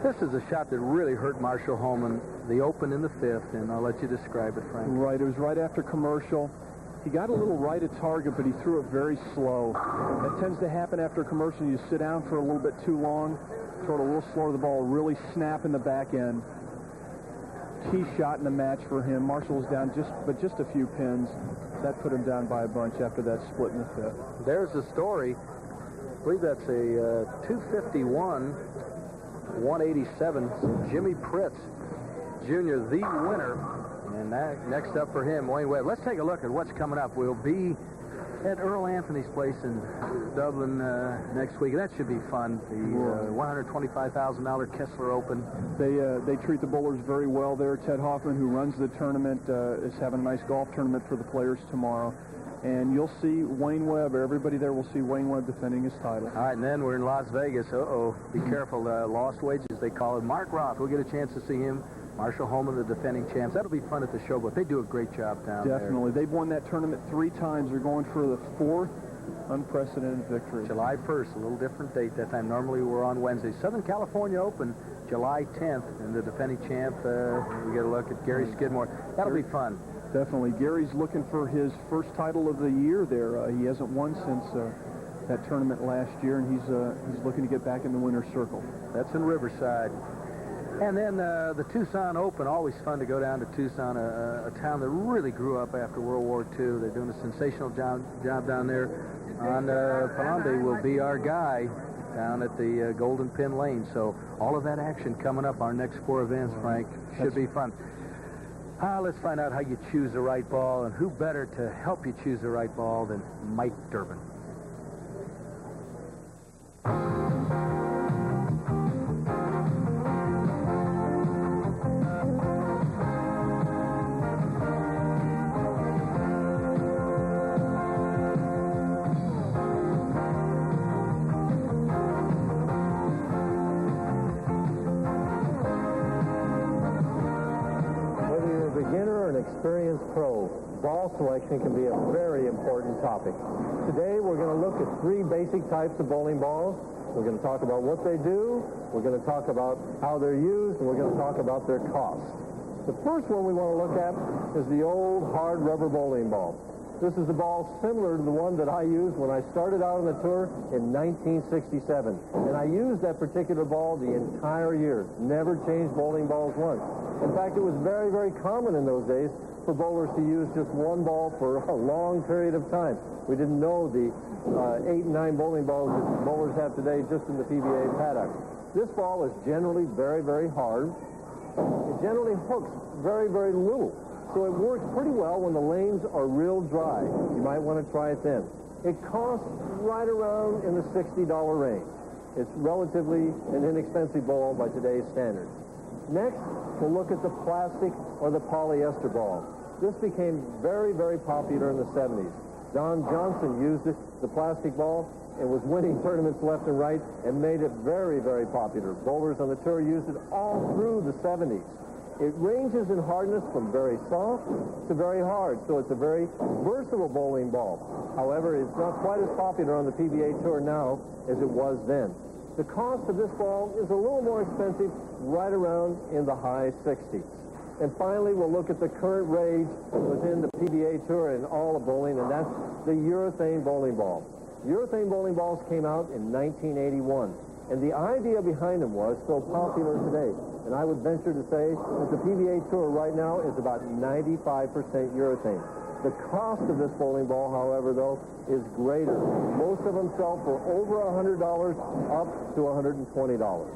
This is a shot that really hurt Marshall Holman, the Open in the 5th, and I'll let you describe it, Frank. Right, it was right after commercial. He got a little right at target, but he threw it very slow. That tends to happen after commercial. You sit down for a little bit too long, throw it a little slower, the ball really snap in the back end. Key shot in the match for him. Marshall was down just a few pins. That put him down by a bunch after that split in the 5th. There's the story. I believe that's a 251, 187. So Jimmy Pritz, Jr., the winner. And next up for him, Wayne Webb. Let's take a look at what's coming up. We'll be at Earl Anthony's place in Dublin next week. That should be fun. The $125,000 Kessler Open. They treat the bowlers very well there. Ted Hoffman, who runs the tournament, is having a nice golf tournament for the players tomorrow. And you'll see Wayne Webb. Everybody there will see Wayne Webb defending his title. All right, and then we're in Las Vegas. Be careful. Lost wages, they call it. Mark Roth, we'll get a chance to see him. Marshall Holman, the defending champs. That'll be fun at the Showboat. They do a great job down there. Definitely. They've won that tournament 3 times. They're going for the 4th unprecedented victory. July 1st, a little different date that time. Normally we're on Wednesday. Southern California Open, July 10th, and the defending champ, we get a look at Gary Skidmore. That'll be fun. Definitely. Gary's looking for his first title of the year there. He hasn't won since that tournament last year, and he's looking to get back in the winner's circle. That's in Riverside. And then the Tucson Open, always fun to go down to Tucson, a town that really grew up after World War II. They're doing a sensational job down there. And Palombe will be our guy down at the Golden Pin Lane. So all of that action coming up, our next 4 events, Frank, should be fun. Let's find out how you choose the right ball, and who better to help you choose the right ball than Mike Durbin. Experienced pro, ball selection can be a very important topic. Today we're going to look at 3 basic types of bowling balls. We're going to talk about what they do, we're going to talk about how they're used, and we're going to talk about their cost. The first one we want to look at is the old hard rubber bowling ball. This is a ball similar to the one that I used when I started out on the tour in 1967. And I used that particular ball the entire year. Never changed bowling balls once. In fact, it was very, very common in those days for bowlers to use just one ball for a long period of time. We didn't know the 8 and 9 bowling balls that bowlers have today just in the PBA paddock. This ball is generally very, very hard. It generally hooks very, very little. So it works pretty well when the lanes are real dry. You might want to try it then. It costs right around in the $60 range. It's relatively an inexpensive ball by today's standards. Next, we'll look at the plastic or the polyester ball. This became very, very popular in the 70s. Don Johnson used it, the plastic ball, and was winning tournaments left and right and made it very, very popular. Bowlers on the tour used it all through the 70s. It ranges in hardness from very soft to very hard, so it's a very versatile bowling ball. However, it's not quite as popular on the PBA Tour now as it was then. The cost of this ball is a little more expensive, right around in the high 60s. And finally, we'll look at the current rage within the PBA Tour and all of bowling, and that's the urethane bowling ball. Urethane bowling balls came out in 1981, and the idea behind them was so popular today. And I would venture to say that the PBA Tour right now is about 95% urethane. The cost of this bowling ball, however, though, is greater. Most of them sell for over $100 up to $120.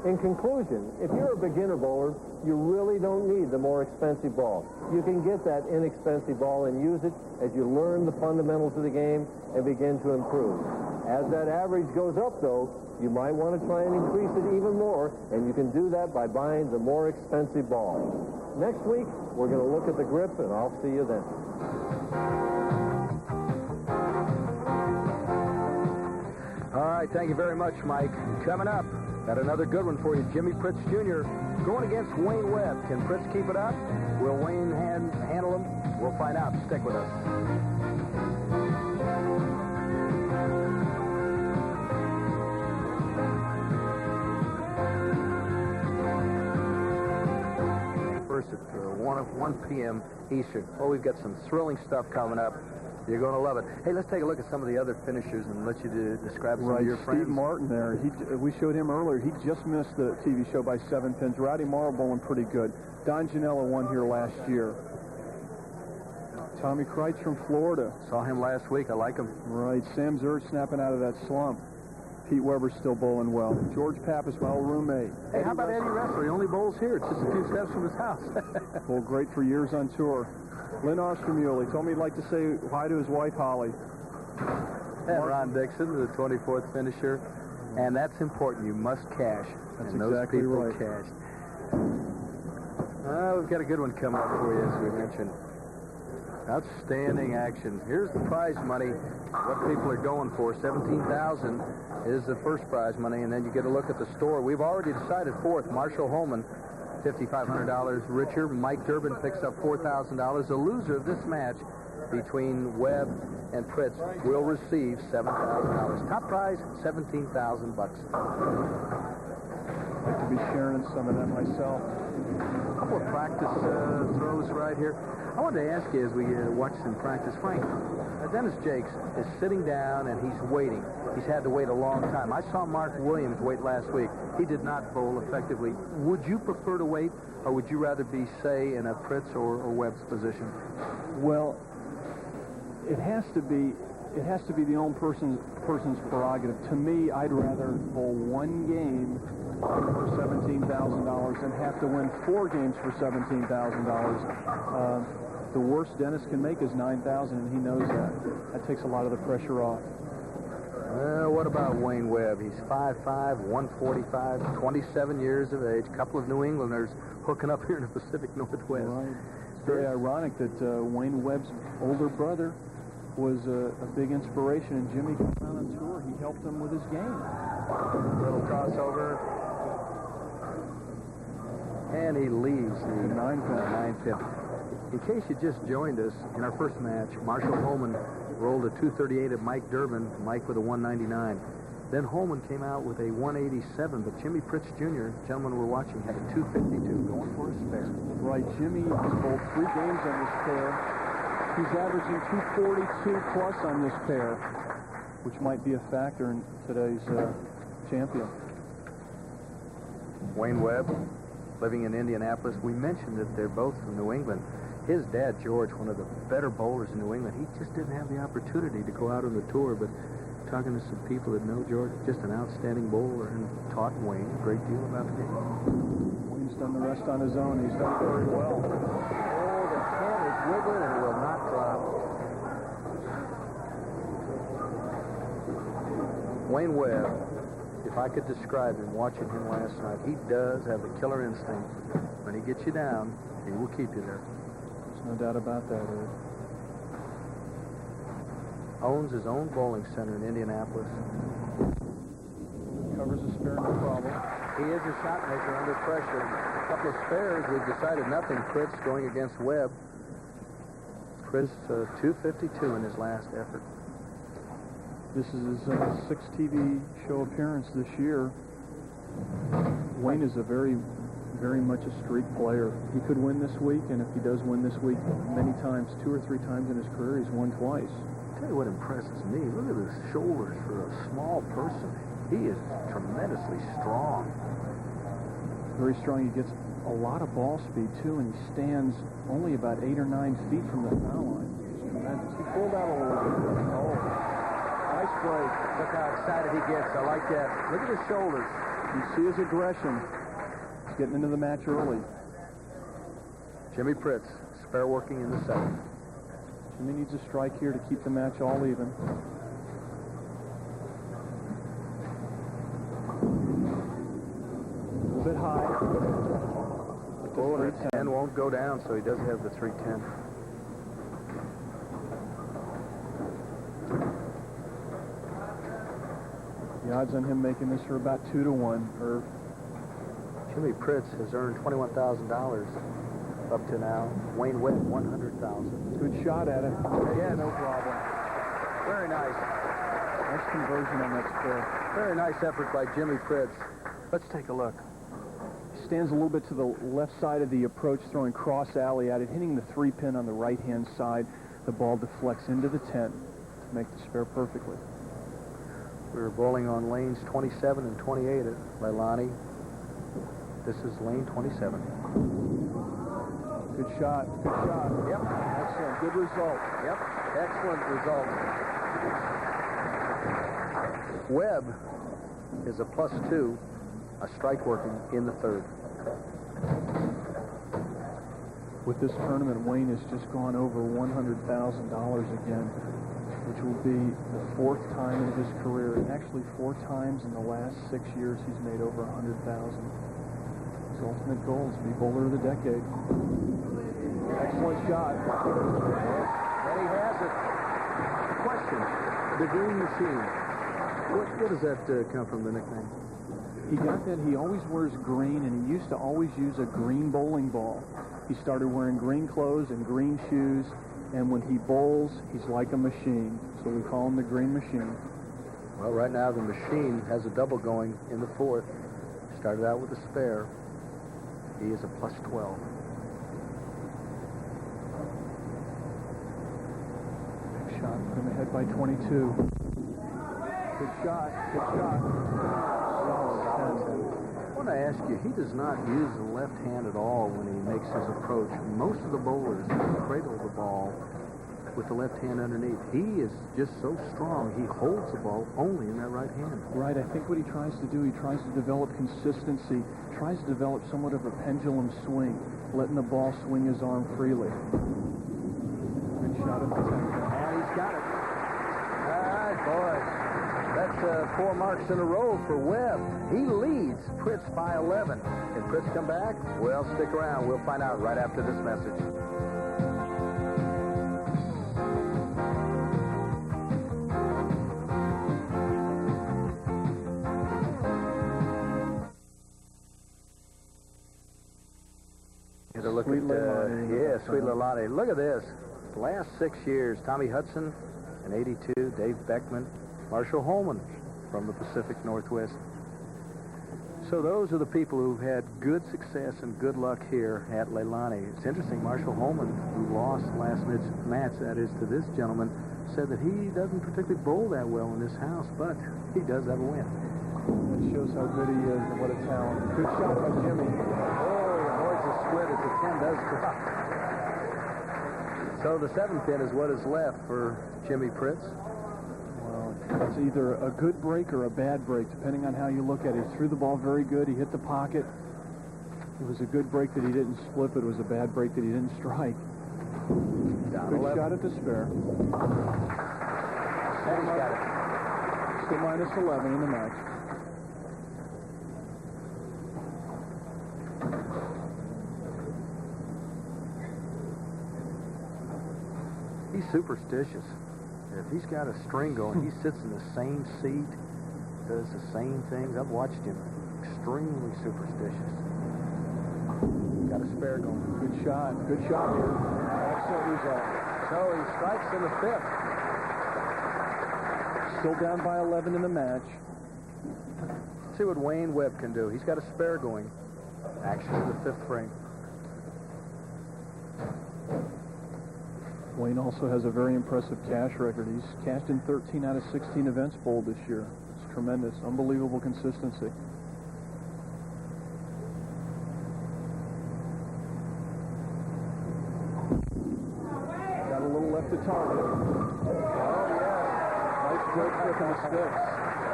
In conclusion, if you're a beginner bowler, you really don't need the more expensive ball. You can get that inexpensive ball and use it as you learn the fundamentals of the game and begin to improve. As that average goes up, though, you might want to try and increase it even more, and you can do that by buying the more expensive ball. Next week, we're going to look at the grip, and I'll see you then. All right, thank you very much, Mike. Coming up, got another good one for you. Jimmy Pritz Jr. going against Wayne Webb. Can Pritz keep it up? Will Wayne handle him? We'll find out. Stick with us. 21st at 1 p.m. Eastern. Oh, we've got some thrilling stuff coming up. You're going to love it. Hey, let's take a look at some of the other finishers and let you describe some of your friends. Steve Martin there. We showed him earlier. He just missed the TV show by 7 pins. Rowdy Morrow bowling pretty good. Don Janela won here last year. Tommy Kreitz from Florida. Saw him last week. I like him. Right. Sam Zerg snapping out of that slump. Pete Weber's still bowling well. George Pappas, my old roommate. Hey, how about Eddie Ressler? He only bowls here. It's just a few steps from his house. Bowled great for years on tour. Lynn Ostermule, he told me he'd like to say hi to his wife, Holly. And Ron Dixon, the 24th finisher. And that's important. You must cash. That's and those exactly people right. cashed. We've got a good one coming up for you, as we mentioned. Outstanding action. Here's the prize money. What people are going for. $17,000 is the first prize money, and then you get a look at the store. We've already decided fourth. Marshall Holman, $5,500 richer. Mike Durbin picks up $4,000. The loser of this match between Webb and Pritz will receive $7,000. Top prize, $17,000 bucks. I'd like to be sharing some of that myself. A couple of practice throws right here. I wanted to ask you as we watch some practice, Frank, Dennis Jakes is sitting down and he's waiting. He's had to wait a long time. I saw Mark Williams wait last week. He did not bowl effectively. Would you prefer to wait, or would you rather be, say, in a Pritz or Webb's position? Well, it has to be the own person's prerogative. To me, I'd rather bowl one game for $17,000 than have to win 4 games for $17,000. The worst Dennis can make is $9,000, and he knows that. That takes a lot of the pressure off. What about Wayne Webb? He's 5'5", 145, 27 years of age. A couple of New Englanders hooking up here in the Pacific Northwest. Right. It's very ironic that Wayne Webb's older brother was a big inspiration, and Jimmy came out on tour. He helped him with his game. Little crossover. And he leaves the 9-pin. In case you just joined us, in our first match, Marshall Holman rolled a 238 at Mike Durbin, Mike with a 199. Then Holman came out with a 187, but Jimmy Pritz Jr., gentlemen we're watching, had a 252 going for a spare. Right, Jimmy has bowled 3 games on this pair. He's averaging 242 plus on this pair, which might be a factor in today's champion. Wayne Webb, living in Indianapolis. We mentioned that they're both from New England. His dad, George, one of the better bowlers in New England, he just didn't have the opportunity to go out on the tour, but talking to some people that know George, just an outstanding bowler, and taught Wayne a great deal about the game. Wayne's done the rest on his own. He's done very well. Oh, the 10 is wiggling and will not drop. Wayne Webb, if I could describe him watching him last night, he does have the killer instinct. When he gets you down, he will keep you there. There's no doubt about that, Ed. Owns his own bowling center in Indianapolis. Covers a spare, no problem. He is a shot maker under pressure. A couple of spares, we've decided nothing. Pritz going against Webb. Pritz 252 in his last effort. This is his 6th TV show appearance this year. Wayne is a very much a streak player. He could win this week, and if he does win this week many times, 2 or 3 times in his career, he's won twice. I'll tell you what impresses me. Look at his shoulders for a small person. He is tremendously strong. Very strong. He gets a lot of ball speed, too, and he stands only about 8 or 9 feet from the foul line. He's tremendous. He pulled out a little bit. Oh, nice break. Look how excited he gets. I like that. Look at his shoulders. You see his aggression. He's getting into the match early. Jimmy Pritz, spare working in the 7th. Jimmy needs a strike here to keep the match all even. A little bit high. Oh, and 10 won't go down, so he does have the 310. The odds on him making this are about 2-1. Irv. Jimmy Pritz has earned $21,000 up to now. Wayne Webb, $100,000. Good shot at it. Yeah, no problem. Very nice. Nice conversion on that spare. Very nice effort by Jimmy Pritz. Let's take a look. stands a little bit to the left side of the approach, throwing cross alley at it, hitting the 3-pin on the right-hand side. The ball deflects into the 10 to make the spare perfectly. We were bowling on lanes 27 and 28 at Leilani. This is lane 27. Good shot. Good shot. Yep. Excellent. Good result. Yep. Excellent result. Webb is a +2, a strike working in the 3rd. With this tournament, Wayne has just gone over $100,000 again, which will be the 4th time in his career, and actually 4 times in the last 6 years he's made over $100,000. His ultimate goal is to be bowler of the decade. Excellent shot. And he has it. Question: the Green Machine. What does that come from, the nickname? He got that. He always wears green, and he used to always use a green bowling ball. He started wearing green clothes and green shoes, and when he bowls, he's like a machine. So we call him the Green Machine. Well, right now the Machine has a double going in the 4th. Started out with a spare. He is a +12. Big shot. Put him ahead by 22. Good shot. Good shot. I want to ask you, he does not use the left hand at all when he makes his approach. Most of the bowlers cradle the ball with the left hand underneath. He is just so strong, he holds the ball only in that right hand. Right. I think what he tries to do, he tries to develop consistency, tries to develop somewhat of a pendulum swing, letting the ball swing his arm freely. Good shot at the 10. And he's got it. All right, boys. That's 4 marks in a row for Webb. He leads Pritz by 11. Can Pritz come back? Well, stick around. We'll find out right after this message. Get a look Sweet at, Leilani. Sweet Leilani. Look at this. The last 6 years, Tommy Hudson in 82, Dave Beckman, Marshall Holman from the Pacific Northwest. So those are the people who've had good success and good luck here at Leilani. It's interesting, Marshall Holman, who lost last match, that is to this gentleman, said that he doesn't particularly bowl that well in this house, but he does have a win. That shows how good he is and what a talent. Good shot by Jimmy. Avoids a split as the 10 does drop. So the 7th pin is what is left for Jimmy Pritz. It's either a good break or a bad break, depending on how you look at it. He threw the ball very good. He hit the pocket. It was a good break that he didn't split, but it was a bad break that he didn't strike. Good shot at the spare. And he's got it. Still minus 11 in the match. He's superstitious. If he's got a string going, he sits in the same seat, does the same things. I've watched him. Extremely superstitious. Got a spare going. Good shot. Good shot here. Excellent result. So he strikes in the 5th. Still down by 11 in the match. Let's see what Wayne Webb can do. He's got a spare going. Actually, the 5th frame. Wayne also has a very impressive cash record. He's cashed in 13 out of 16 events bowled this year. It's tremendous, unbelievable consistency. Got a little left to target. Oh, yes. Nice break flipping the sticks.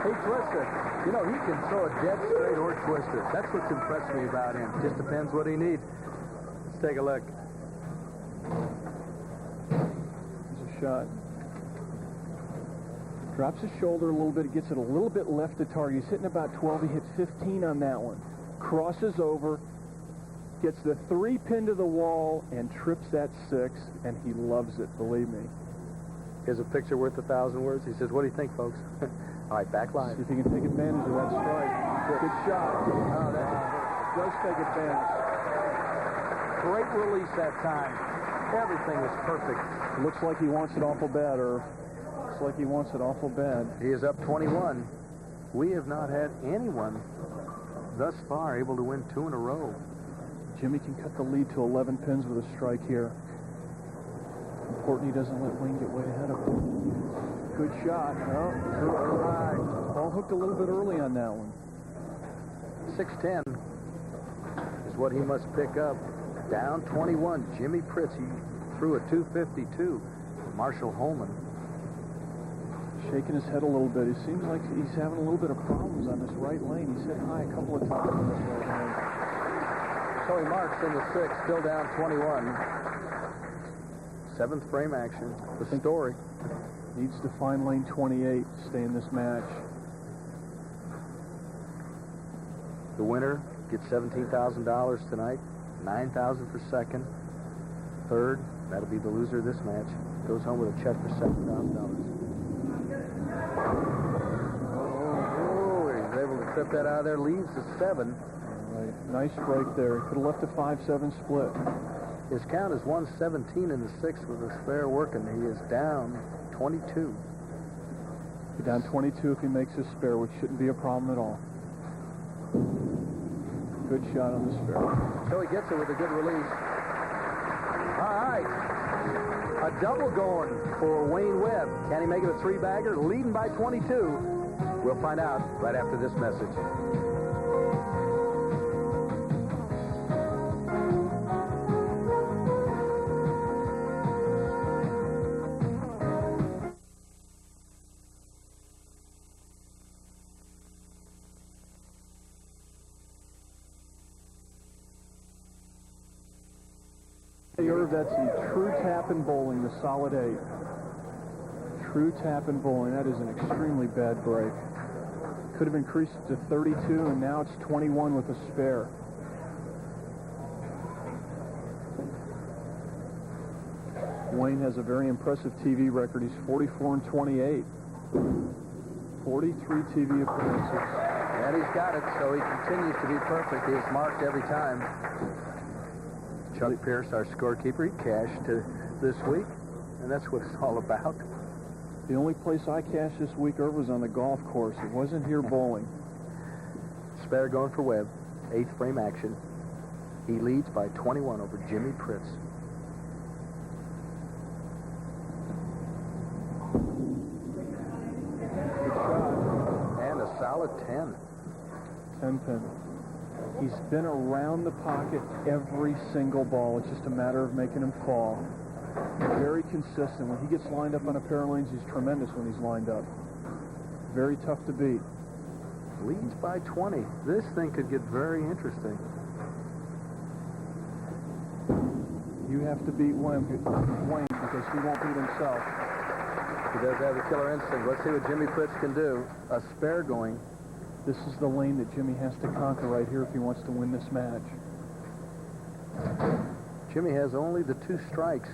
He twists it. You know, he can throw a dead straight or twist it. That's what's impressed me about him. Just depends what he needs. Let's take a look. Shot. Drops his shoulder a little bit. He gets it a little bit left to target. He's hitting about 12. He hit 15 on that one. Crosses over, gets the 3-pin to the wall, and trips that 6, and he loves it, believe me. Here's a picture worth 1,000 words. He says, what do you think, folks? All right, back line. See if he can take advantage of that strike. Good shot. Oh, Does take advantage. Great release that time. Everything was perfect. Looks like he wants it awful bad, or looks like he wants it awful bad. He is up 21. We have not had anyone thus far, able to win 2 in a row. Jimmy can cut the lead to 11 pins with a strike here. Important he doesn't let Wayne get way ahead of him. Good shot. No, too high. Ball hooked a little bit early on that one. 6-10 is what he must pick up. Down 21. Jimmy Pritz, he threw a 252. Marshall Holman shaking his head a little bit. It seems like he's having a little bit of problems on this right lane. He's hit high a couple of times on this right lane. So he marks in the 6th, still down 21. 7th frame action. The story. Needs to find lane 28 to stay in this match. The winner gets $17,000 tonight. $9,000 for second. Third, that'll be the loser of this match. Goes home with a check for $7,000. Oh, he's able to trip that out of there. Leaves the 7. Right. Nice break there. He could have left a 5-7 split. His count is 117 in the 6th with a spare working. He is down 22. He's down 22 if he makes his spare, which shouldn't be a problem at all. Good shot on the spare. So he gets it with a good release. All right. A double going for Wayne Webb. Can he make it a 3-bagger? Leading by 22. We'll find out right after this message. Irv, that's the true tap in bowling, the solid 8. True tap in bowling. That is an extremely bad break. Could have increased it to 32, and now it's 21 with a spare. Wayne has a very impressive TV record. He's 44-28. 43 TV appearances. And he's got it, so he continues to be perfect. He is marked every time. Chuck Pierce, our scorekeeper, he cashed this week, and that's what it's all about. The only place I cashed this week, Irv, was on the golf course. It wasn't here bowling. Spare going for Webb. 8th frame action. He leads by 21 over Jimmy Pritz. Good shot. And a solid 10. 10 pin. He's been around the pocket every single ball. It's just a matter of making him fall. Very consistent. When he gets lined up on a pair of lanes, he's tremendous when he's lined up. Very tough to beat. Leads by 20. This thing could get very interesting. You have to beat Wayne because he won't beat himself. He does have the killer instinct. Let's see what Jimmy Pritz can do. A spare going. This is the lane that Jimmy has to conquer right here if he wants to win this match. Jimmy has only the 2 strikes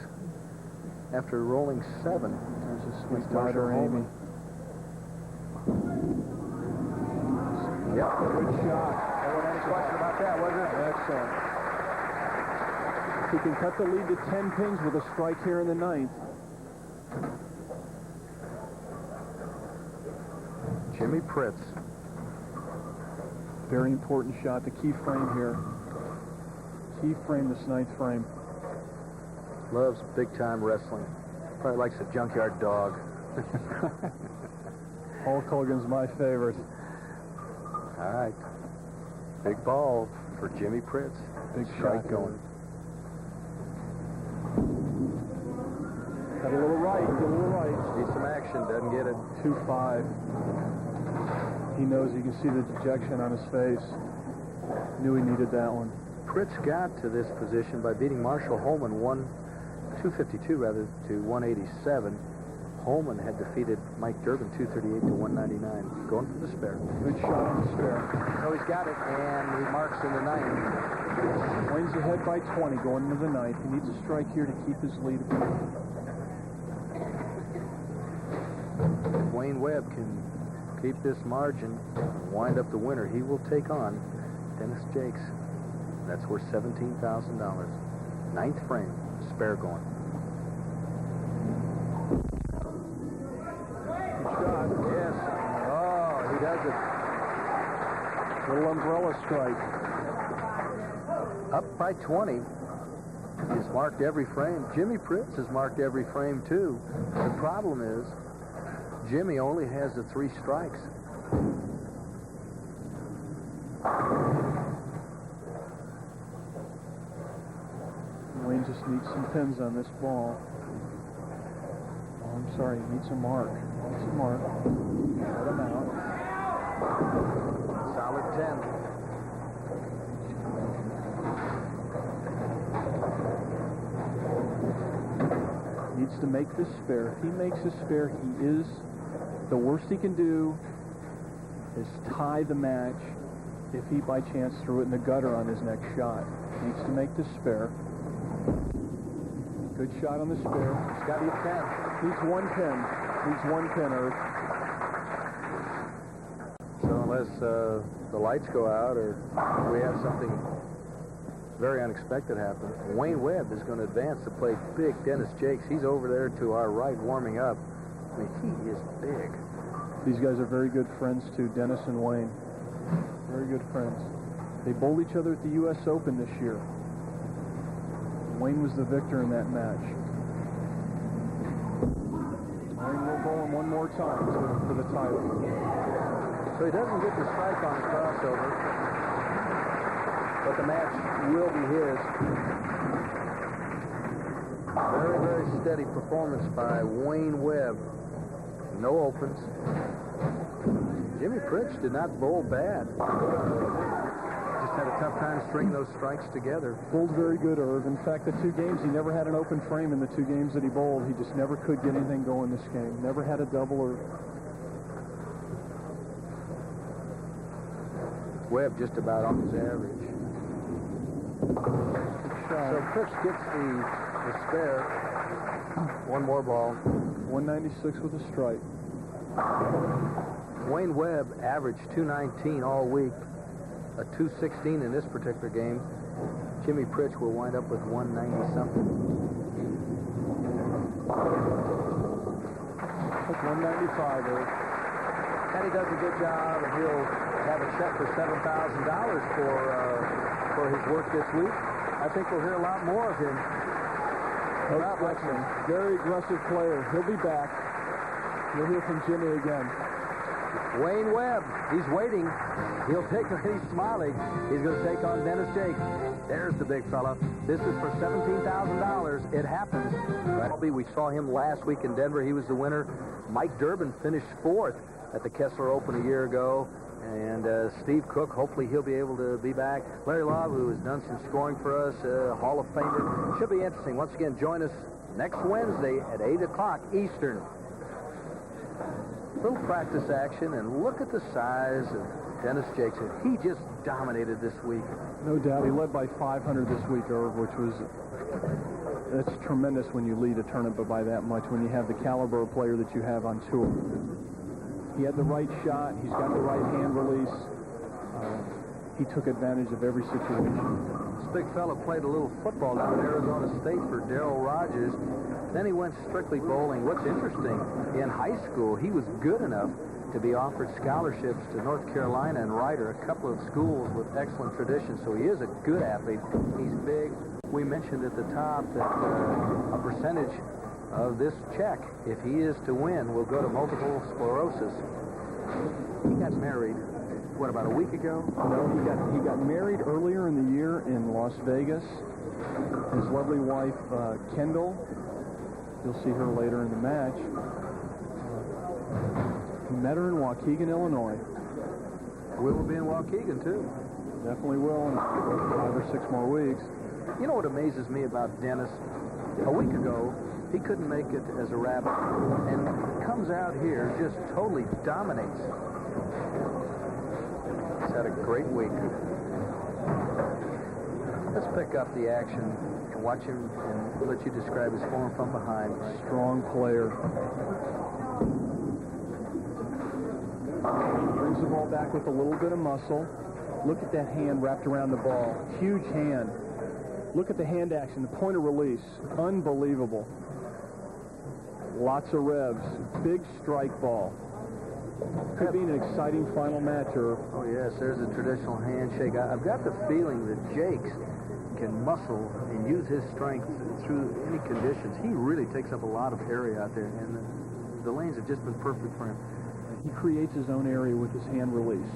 after rolling 7. There's a sweet rider, Amy. Yep. Good shot. There wasn't any question about that, was there? Excellent. He can cut the lead to 10 pins with a strike here in the 9th. Jimmy Pritz. Very important shot, the key frame here. Key frame, this 9th frame. Loves big-time wrestling. Probably likes a junkyard dog. Hulk Hogan's my favorite. All right. Big ball for Jimmy Pritz. Big strike shot going. Got a little right, get a little right. Needs some action, doesn't get it. 2-5. He knows, you can see the dejection on his face. Knew he needed that one. Pritz got to this position by beating Marshall Holman 252 rather to 187. Holman had defeated Mike Durbin 238 to 199. Going for the spare. Good shot on the spare. So he's got it, and he marks in the 9th. Wayne's ahead by 20 going into the 9th. He needs a strike here to keep his lead. If Wayne Webb can keep this margin, wind up the winner, he will take on Dennis Jakes. That's worth $17,000. 9th frame, spare going. Good shot. Yes. Oh, he does it. Little umbrella Ball a strike. Up by 20. He's marked every frame. Jimmy Pritz has marked every frame, too. The problem is Jimmy only has the 3 strikes. Wayne just needs some pins on this ball. Oh, I'm sorry, he needs a mark. Needs a mark. Let him out. Solid 10. Needs to make this spare. If he makes this spare, he is, the worst he can do is tie the match if he by chance threw it in the gutter on his next shot. Needs to make this spare. Good shot on the spare. It's got to be 10. Needs 1 pin. Needs 1 pin, Irv. So unless the lights go out or we have something very unexpected happen, Wayne Webb is going to advance to play big Dennis Jakes. He's over there to our right warming up. I mean, he is big. These guys are very good friends, too, Dennis and Wayne. Very good friends. They bowled each other at the U.S. Open this year. Wayne was the victor in that match. Wayne will bowl him one more time for the title. So he doesn't get the strike on the crossover, but the match will be his. Very, very steady performance by Wayne Webb. No opens. Jimmy Pritch did not bowl bad. Just had a tough time stringing those strikes together. Bowled very good, Irv. In fact, the 2 games, he never had an open frame in the 2 games that he bowled. He just never could get anything going this game. Never had a double or... Webb just about on his average. So Pritch gets the spare. 1 more ball. 196 with a strike. Wayne Webb averaged 219 all week. A 216 in this particular game. Jimmy Pritch will wind up with 190-something. That's 195, Irv. And he does a good job, and he'll have a check for $7,000 for his work this week. I think we'll hear a lot more of him. Not Lexman, very aggressive player. He'll be back. You'll hear from Jimmy again. Wayne Webb, he's waiting. He's smiling. He's going to take on Dennis Jakes. There's the big fella. This is for $17,000. It happens. We saw him last week in Denver. He was the winner. Mike Durbin finished 4th at the Kessler Open a year ago. And Steve Cook, hopefully he'll be able to be back. Larry Lobb, who has done some scoring for us, Hall of Famer. Should be interesting. Once again, join us next Wednesday at 8 o'clock Eastern. Little practice action, and look at the size of Dennis Jakes. He just dominated this week. No doubt. He led by 500 this week, Irv, which was... That's tremendous when you lead a tournament by that much, when you have the caliber of player that you have on tour. He had the right shot. He's got the right hand release. He took advantage of every situation. This big fella played a little football down at Arizona State for Darrell Rogers. Then he went strictly bowling. What's interesting, in high school, he was good enough to be offered scholarships to North Carolina and Rider, a couple of schools with excellent tradition. So he is a good athlete. He's big. We mentioned at the top that a percentage of this check, if he is to win, will go to multiple sclerosis. He got married, what, about a week ago? No, he got married earlier in the year in Las Vegas. His lovely wife, Kendall, you'll see her later in the match. He met her in Waukegan, Illinois. We'll be in Waukegan, too. Definitely will in 5 or 6 more weeks. You know what amazes me about Dennis? A week ago, he couldn't make it as a rabbit, and comes out here, just totally dominates. He's had a great week. Let's pick up the action and watch him, and we'll let you describe his form from behind. Strong player. Brings the ball back with a little bit of muscle. Look at that hand wrapped around the ball. Huge hand. Look at the hand action, the point of release. Unbelievable. Lots of revs. Big strike ball. Could be an exciting final match, or Oh, yes, there's a traditional handshake. I've got the feeling that Jakes can muscle and use his strength through any conditions. He really takes up a lot of area out there, and the lanes have just been perfect for him. he creates his own area with his hand release.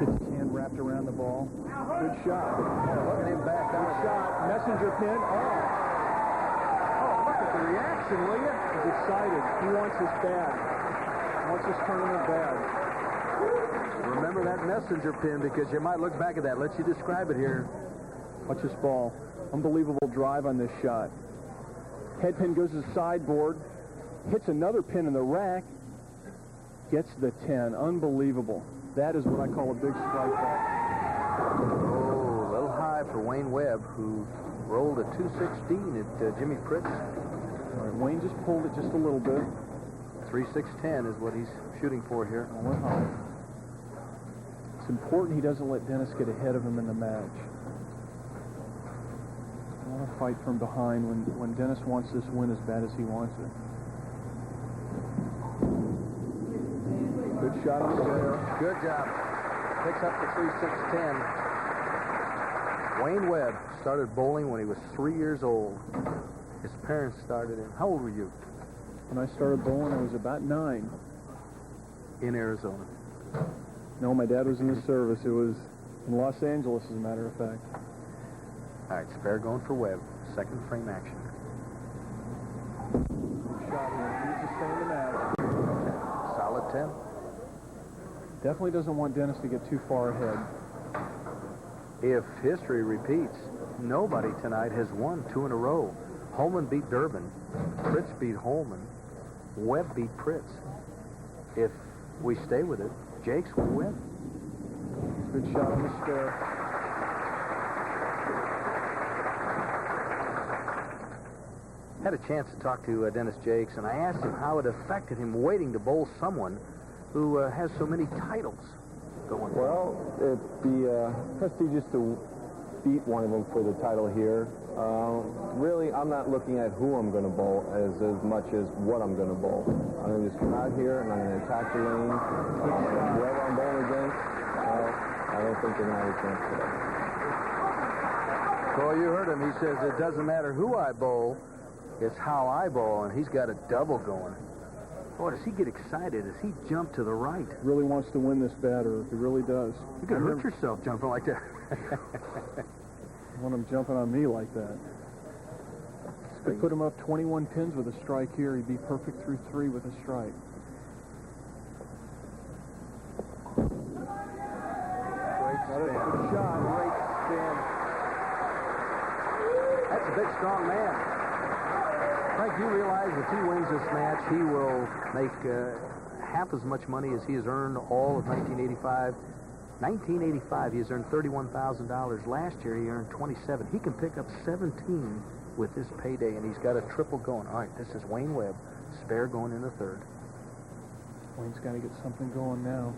Gets his hand wrapped around the ball. Good shot. Look at him back Good out. shot. Messenger pin. Oh, look at the reaction, will you? He's excited. He wants his bag. Wants his tournament bag. Remember that messenger pin, because you might look back at that. Let's you describe it here. Watch this ball. Unbelievable drive on this shot. Head pin goes to the sideboard. Hits another pin in the rack. Gets the 10. Unbelievable. That is what I call a big strike ball. Oh, a little high for Wayne Webb, who rolled a 216 at Jimmy Pritz. All right, Wayne just pulled it just a little bit. 3.610 is what he's shooting for here. Went high. It's important he doesn't let Dennis get ahead of him in the match. I want to fight from behind when Dennis wants this win as bad as he wants it. Good shot on the square. Good job. Picks up the 3.610. Wayne Webb started bowling when he was 3 years old. His parents started him. How old were you? When I started bowling, I was about 9. In Arizona. No, my dad was in the service. It was in Los Angeles, as a matter of fact. All right, spare going for Webb. Second frame action. Good shot here. He needs to stay in the match. Solid 10. Definitely doesn't want Dennis to get too far ahead. If history repeats, nobody tonight has won 2 in a row. Holman beat Durbin. Pritz beat Holman. Webb beat Pritz. If we stay with it, Jakes will win. Good shot on the spare. Had a chance to talk to Dennis Jakes, and I asked him how it affected him waiting to bowl someone who has so many titles going. Well, it'd be prestigious to beat one of them for the title here. Really, I'm not looking at who I'm going to bowl as much as what I'm going to bowl. I'm going to just come out here and I'm going to attack the lane. Whoever I'm bowling against, I don't think they're going to have a chance for that. Well, you heard him. He says it doesn't matter who I bowl, it's how I bowl, and he's got a double going. Boy, does he get excited as he jump to the right. Really wants to win this batter. He really does. You could hurt yourself jumping like that. I want him jumping on me like that. Could put him up 21 pins with a strike here. He'd be perfect through 3 with a strike. Great spin. Good shot. Great spin. That's a big, strong man. Frank, you realize if he wins this match, he will make half as much money as he has earned all of 1985. 1985, he has earned $31,000. Last year, he earned $27,000. He can pick up 17 with this payday, and he's got a triple going. All right, this is Wayne Webb. Spare going in the third. Wayne's got to get something going now.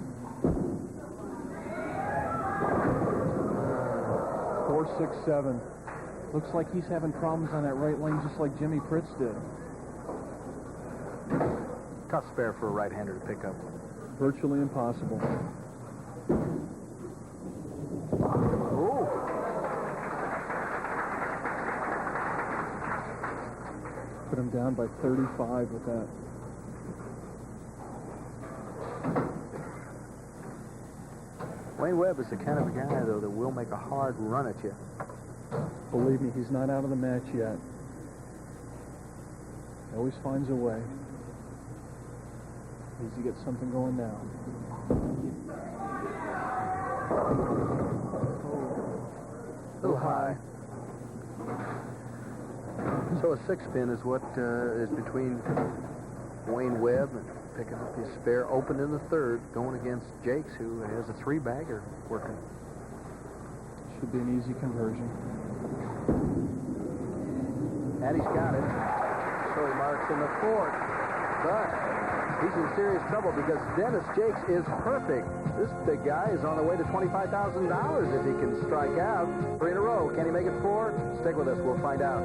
4, 6, 7. Looks like he's having problems on that right lane just like Jimmy Pritz did. Tough spare for a right-hander to pick up. Virtually impossible. Oh! Put him down by 35 with that. Wayne Webb is the kind of a guy, though, that will make a hard run at you. Believe me, he's not out of the match yet. He always finds a way. Needs to get something going now. A little high. So a 6-pin is what is between Wayne Webb and picking up his spare open in the third, going against Jakes, who has a 3-bagger working. Should be an easy conversion. And he's got it. So he marks in the fourth. But he's in serious trouble because Dennis Jakes is perfect. This big guy is on the way to $25,000 if he can strike out 3 in a row. Can he make it 4? Stick with us. We'll find out.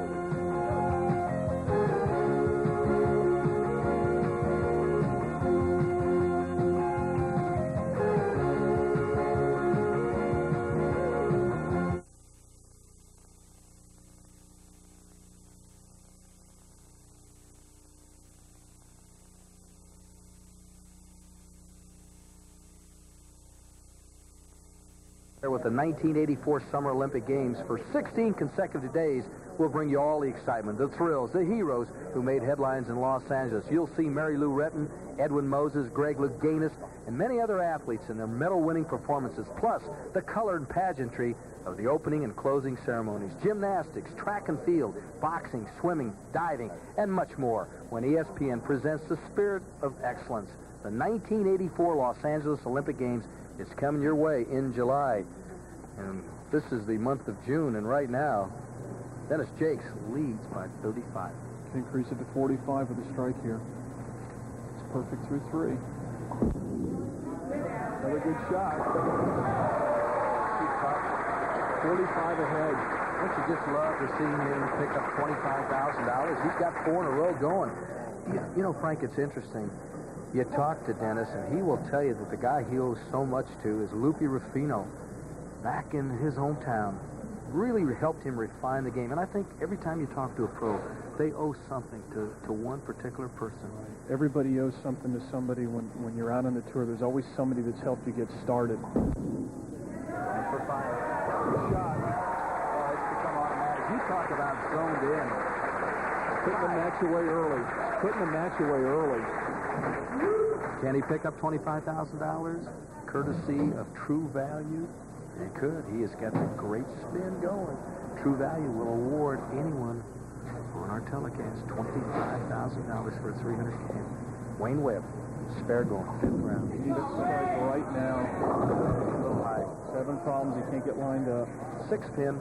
with the 1984 Summer Olympic Games for 16 consecutive days. We'll bring you all the excitement, the thrills, the heroes who made headlines in Los Angeles. You'll see Mary Lou Retton, Edwin Moses, Greg Louganis, and many other athletes in their medal-winning performances, plus the color and pageantry of the opening and closing ceremonies, gymnastics, track and field, boxing, swimming, diving, and much more when ESPN presents the Spirit of Excellence. The 1984 Los Angeles Olympic Games is coming your way in July. And this is the month of June, and right now, Dennis Jakes leads by 35. Can increase it to 45 with a strike here. It's perfect through 3. Another good shot. 45 ahead. Don't you just love to see him pick up $25,000? He's got 4 in a row going. You know, Frank, it's interesting. You talk to Dennis, and he will tell you that the guy he owes so much to is Lupe Rufino, back in his hometown. Really helped him refine the game. And I think every time you talk to a pro, they owe something to one particular person. Right. Everybody owes something to somebody when you're out on the tour. There's always somebody that's helped you get started. For 5. Good shot. Oh, it's become automatic. You talk about zoned in. Putting the match away early. Putting the match away early. Can he pick up $25,000 courtesy of True Value? He could. He has got the great spin going. True Value will award anyone on our telecast $25,000 for a 300 game. Wayne Webb, spare going, 5th round. He needs a strike right now. A little high. 7 problems. He can't get lined up. 6 pin.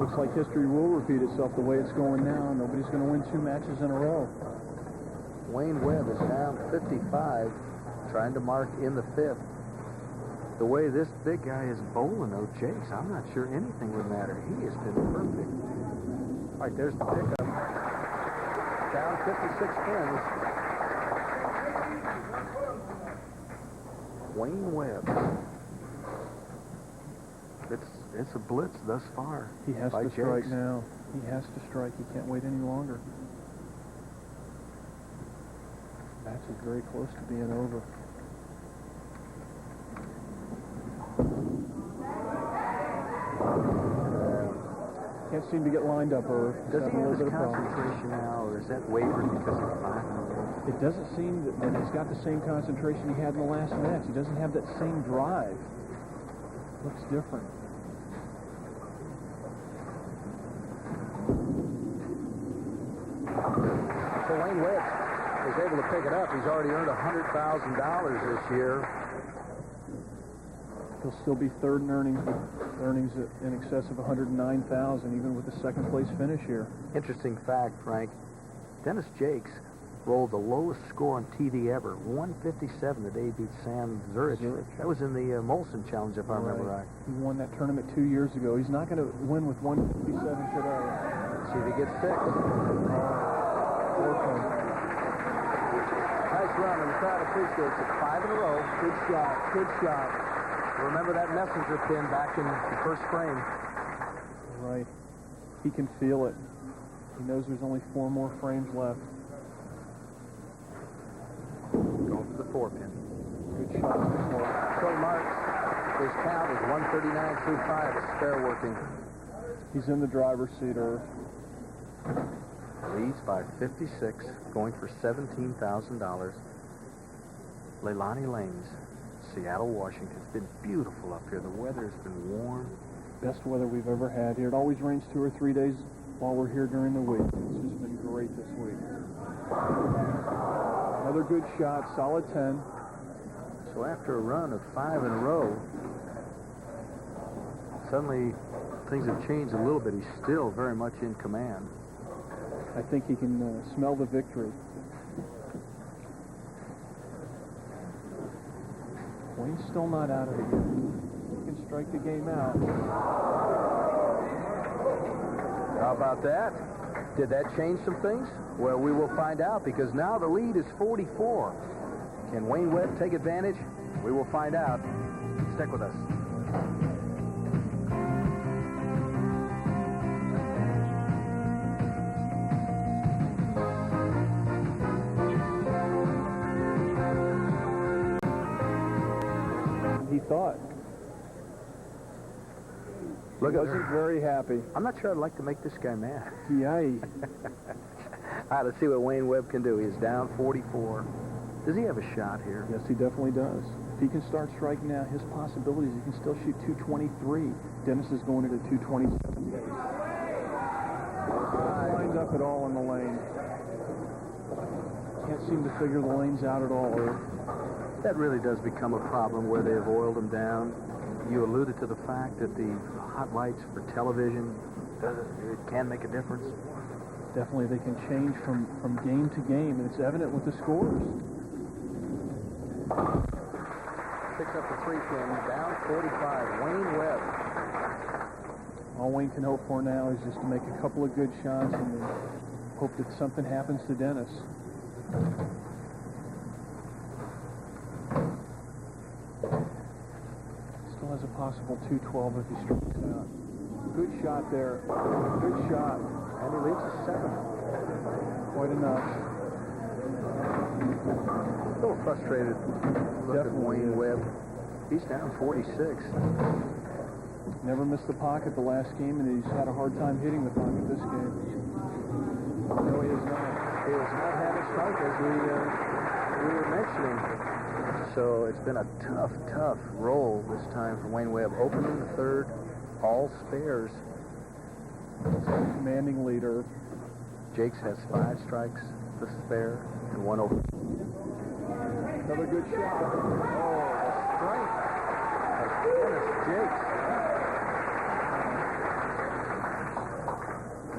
Looks like history will repeat itself the way it's going now. Nobody's going to win 2 matches in a row. Wayne Webb is down 55, trying to mark in the 5th. The way this big guy is bowling, though, Jakes, I'm not sure anything would matter. He has been perfect. All right, there's the pickup. Down 56 pins. Wayne Webb. It's a blitz thus far. He has by to strike Jakes. now. He has to strike. He can't wait any longer. Match is very close to being over. Can't seem to get lined up, or Does he having a have little his bit of problem. concentration now, or is that wavered because of 5 in a row? It doesn't seem that he's got the same concentration he had in the last match. He doesn't have that same drive. Looks different. So Wayne Webb is able to pick it up. He's already earned $100,000 this year. He'll still be 3rd in earnings, with earnings in excess of $109,000, even with the 2nd place finish here. Interesting fact, Frank. Dennis Jakes rolled the lowest score on TV ever, 157, the day he beat Sam Zurich. That was in the Molson Challenge, if I remember right. He won that tournament 2 years ago. He's not going to win with 157 today. See if he gets 6. Nice run, and the crowd appreciates it. 5 in a row. Good shot. Good shot. Remember that messenger pin back in the first frame. Right. He can feel it. He knows there's only 4 more frames left. Going for the 4 pin. Good shot. So marks. His count is 139 through 5. A spare working. He's in the driver's seat, Irv. Leads by 56, going for $17,000. Leilani Lanes, Seattle, Washington. It's been beautiful up here. The weather has been warm. Best weather we've ever had here. It always rains 2 or 3 days while we're here during the week. It's just been great this week. Another good shot, solid 10. So after a run of 5 in a row, suddenly things have changed a little bit. He's still very much in command. I think he can smell the victory. Wayne's still not out of it yet. He can strike the game out. How about that? Did that change some things? Well, we will find out, because now the lead is 44. Can Wayne Webb take advantage? We will find out. Stick with us. He thought Look at wasn't very happy. I'm not sure I'd like to make this guy mad. Yay. All right, let's see what Wayne Webb can do. He's down 44. Does he have a shot here? Yes, he definitely does. If he can start striking out, his possibilities, he can still shoot 223. Dennis is going into 227. Not lined up at all in the lane. Can't seem to figure the lanes out at all. That really does become a problem where they have oiled them down. You alluded to the fact that the hot lights for television, it can make a difference. Definitely they can change from game to game, and it's evident with the scores. Picks up the 3-pin, down 45. Wayne Webb. All Wayne can hope for now is just to make a couple of good shots and then hope that something happens to Dennis. Still has a possible 212 if he strikes out. Good shot there. Good shot. And he leads to 7. Quite enough. A little frustrated look at Wayne Webb. He's down 46. Never missed the pocket the last game, and he's had a hard time hitting the pocket this game. No, he has not. He has not had a strike, as we were mentioning. So it's been a tough roll this time for Wayne Webb. Opening the third, all spares. Commanding leader. Jakes has 5 strikes to spare and 1 over. Another good shot. Oh, the strength of Dennis Jakes.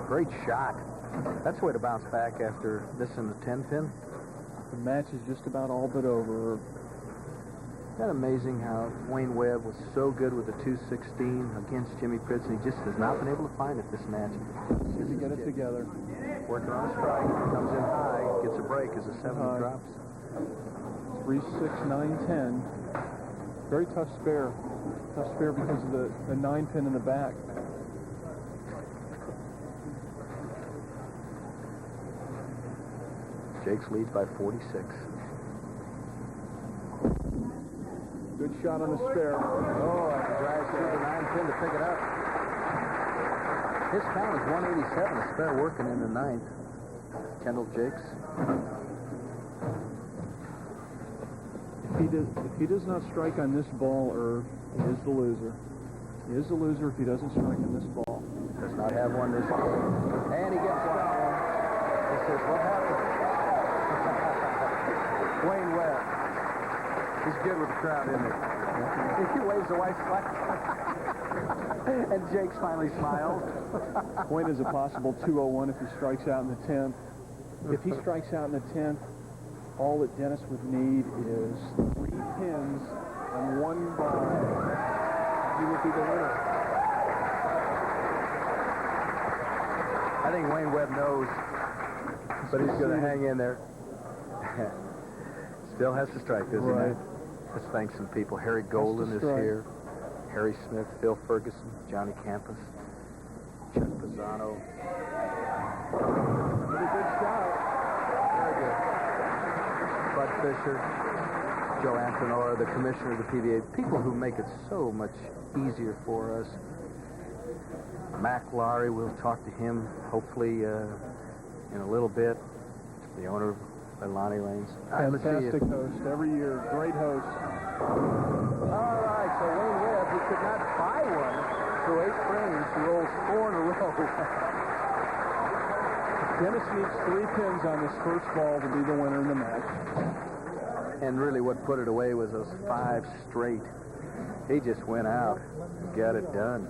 Great shot. That's the way to bounce back after missing the 10-pin. The match is just about all but over. Isn't that amazing how Wayne Webb was so good with the 216 against Jimmy Pitts, and he just has not been able to find it this match. See if he get it together. Working on a strike, comes in high, gets a break as the 70 drops. 3, 6, 9, 10. Very tough spare. Tough spare because of the 9-pin in the back. Jakes leads by 46. Good shot on the spare. Oh, and he drives through the 9-pin to pick it up. His count is 187, a spare working in the 9th. Kendall Jakes. If he does not strike on this ball, he is the loser. He is the loser if he doesn't strike on this ball. Does not have one this game. And he gets that one. This is what happened. Wayne Webb. He's good with the crowd, isn't he? He waves the white flag. And Jakes finally smiles. Wayne is a possible 201 if he strikes out in the 10th. If he strikes out in the 10th, all that Dennis would need is 3 pins on 1 ball. He would be the winner. I think Wayne Webb knows, but he's going to hang in there. Still has to strike, doesn't he? Right. Let's thank some people. Harry Golden is here. Harry Smith, Phil Ferguson, Johnny Campus, Chuck Pisano. Really good shot. Very good. Bud Fisher, Joe Antonora, the commissioner of the PBA. People who make it so much easier for us. Mac Lowry, we'll talk to him hopefully in a little bit. The owner of Lonnie Lanes. Fantastic host every year. Great host. All right, so Wayne Webb, who could not buy one through 8 frames, rolls 4 in a row. Dennis needs 3 pins on this first ball to be the winner in the match. And really what put it away was those 5 straight. He just went out, got it done.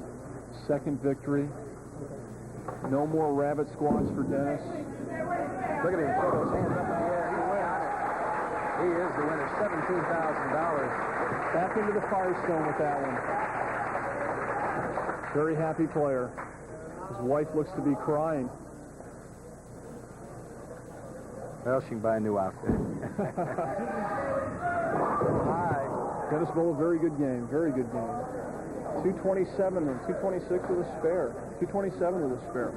Second victory. No more rabbit squats for Dennis. Look at him throw those hands up in the air. He is the winner, $17,000. Back into the Firestone with that one. Very happy player. His wife looks to be crying. Well, she can buy a new outfit. Hi. Dennis bowled a very good game. Very good game. 227 and 226 with a spare. 227 with a spare.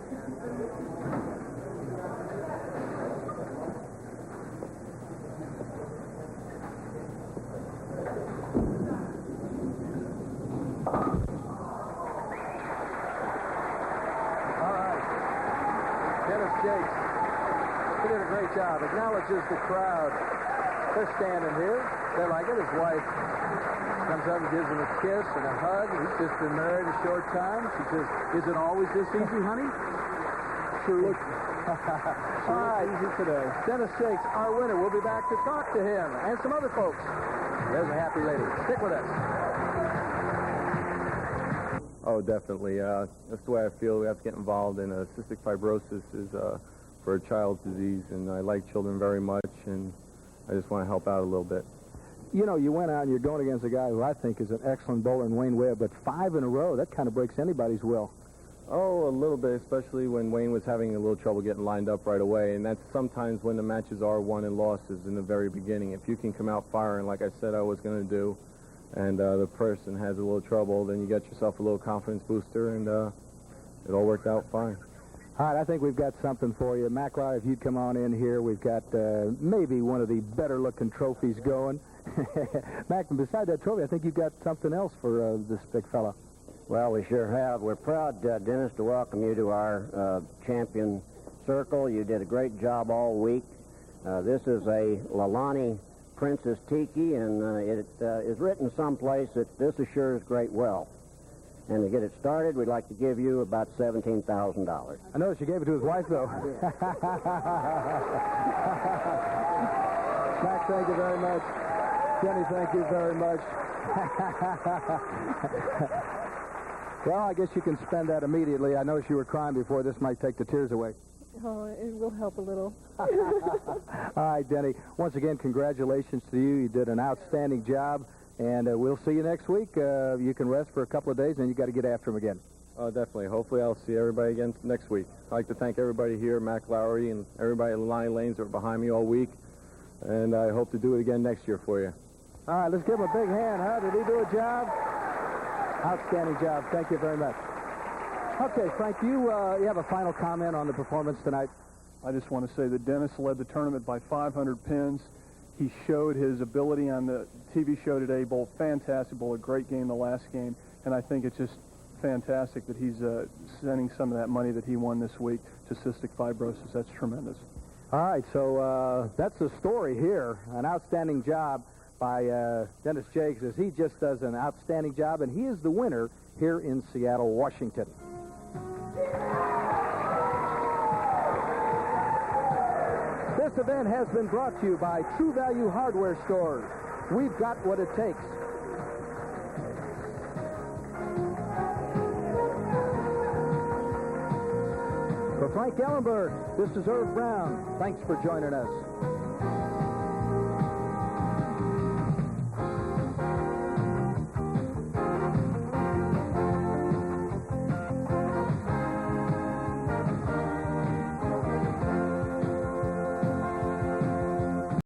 acknowledges the crowd. They're standing here. They like it. His wife comes up and gives him a kiss and a hug. He's just been married a short time. She says, "Is it always this easy, honey?" Sure looks All right. easy today. Dennis Jakes, our winner. We'll be back to talk to him and some other folks. There's a happy lady. Stick with us. Oh, definitely. That's the way I feel. We have to get involved in cystic fibrosis is for a child's disease, and I like children very much, and I just want to help out a little bit. You know, you went out and you're going against a guy who I think is an excellent bowler in Wayne Webb, but 5 in a row, that kind of breaks anybody's will. Oh, a little bit, especially when Wayne was having a little trouble getting lined up right away, and that's sometimes when the matches are won and losses in the very beginning. If you can come out firing like I said I was going to do, and the person has a little trouble, then you get yourself a little confidence booster, and it all worked out fine. All right, I think we've got something for you. McLaury, if you'd come on in here, we've got maybe one of the better-looking trophies going. Mac, and beside that trophy, I think you've got something else for this big fella. Well, we sure have. We're proud, Dennis, to welcome you to our champion circle. You did a great job all week. This is a Lalani Princess Tiki, and it is written someplace that this assures great wealth. And to get it started, we'd like to give you about $17,000. I noticed you gave it to his wife, though. Mac, thank you very much. Jenny, thank you very much. Well, I guess you can spend that immediately. I noticed you were crying before. This might take the tears away. Oh, it will help a little. All right, Denny. Once again, congratulations to you. You did an outstanding job, and we'll see you next week. You can rest for a couple of days, and you got to get after him again. Oh, definitely. Hopefully I'll see everybody again next week. I'd like to thank everybody here, Mac Lowry, and everybody at Lonnie Lanes that were behind me all week, and I hope to do it again next year for you. All right, let's give him a big hand, huh? Did he do a job? Outstanding job. Thank you very much. Okay, Frank, you have a final comment on the performance tonight? I just want to say that Dennis led the tournament by 500 pins. He showed his ability on the TV show today, bowled fantastic, bowled a great game the last game, and I think it's just fantastic that he's sending some of that money that he won this week to cystic fibrosis. That's tremendous. All right, so that's the story here. An outstanding job by Dennis Jakes, as he just does an outstanding job, and he is the winner here in Seattle, Washington. This event has been brought to you by True Value Hardware Stores. We've got what it takes. For Frank Ellenberg, this is Irv Brown. Thanks for joining us.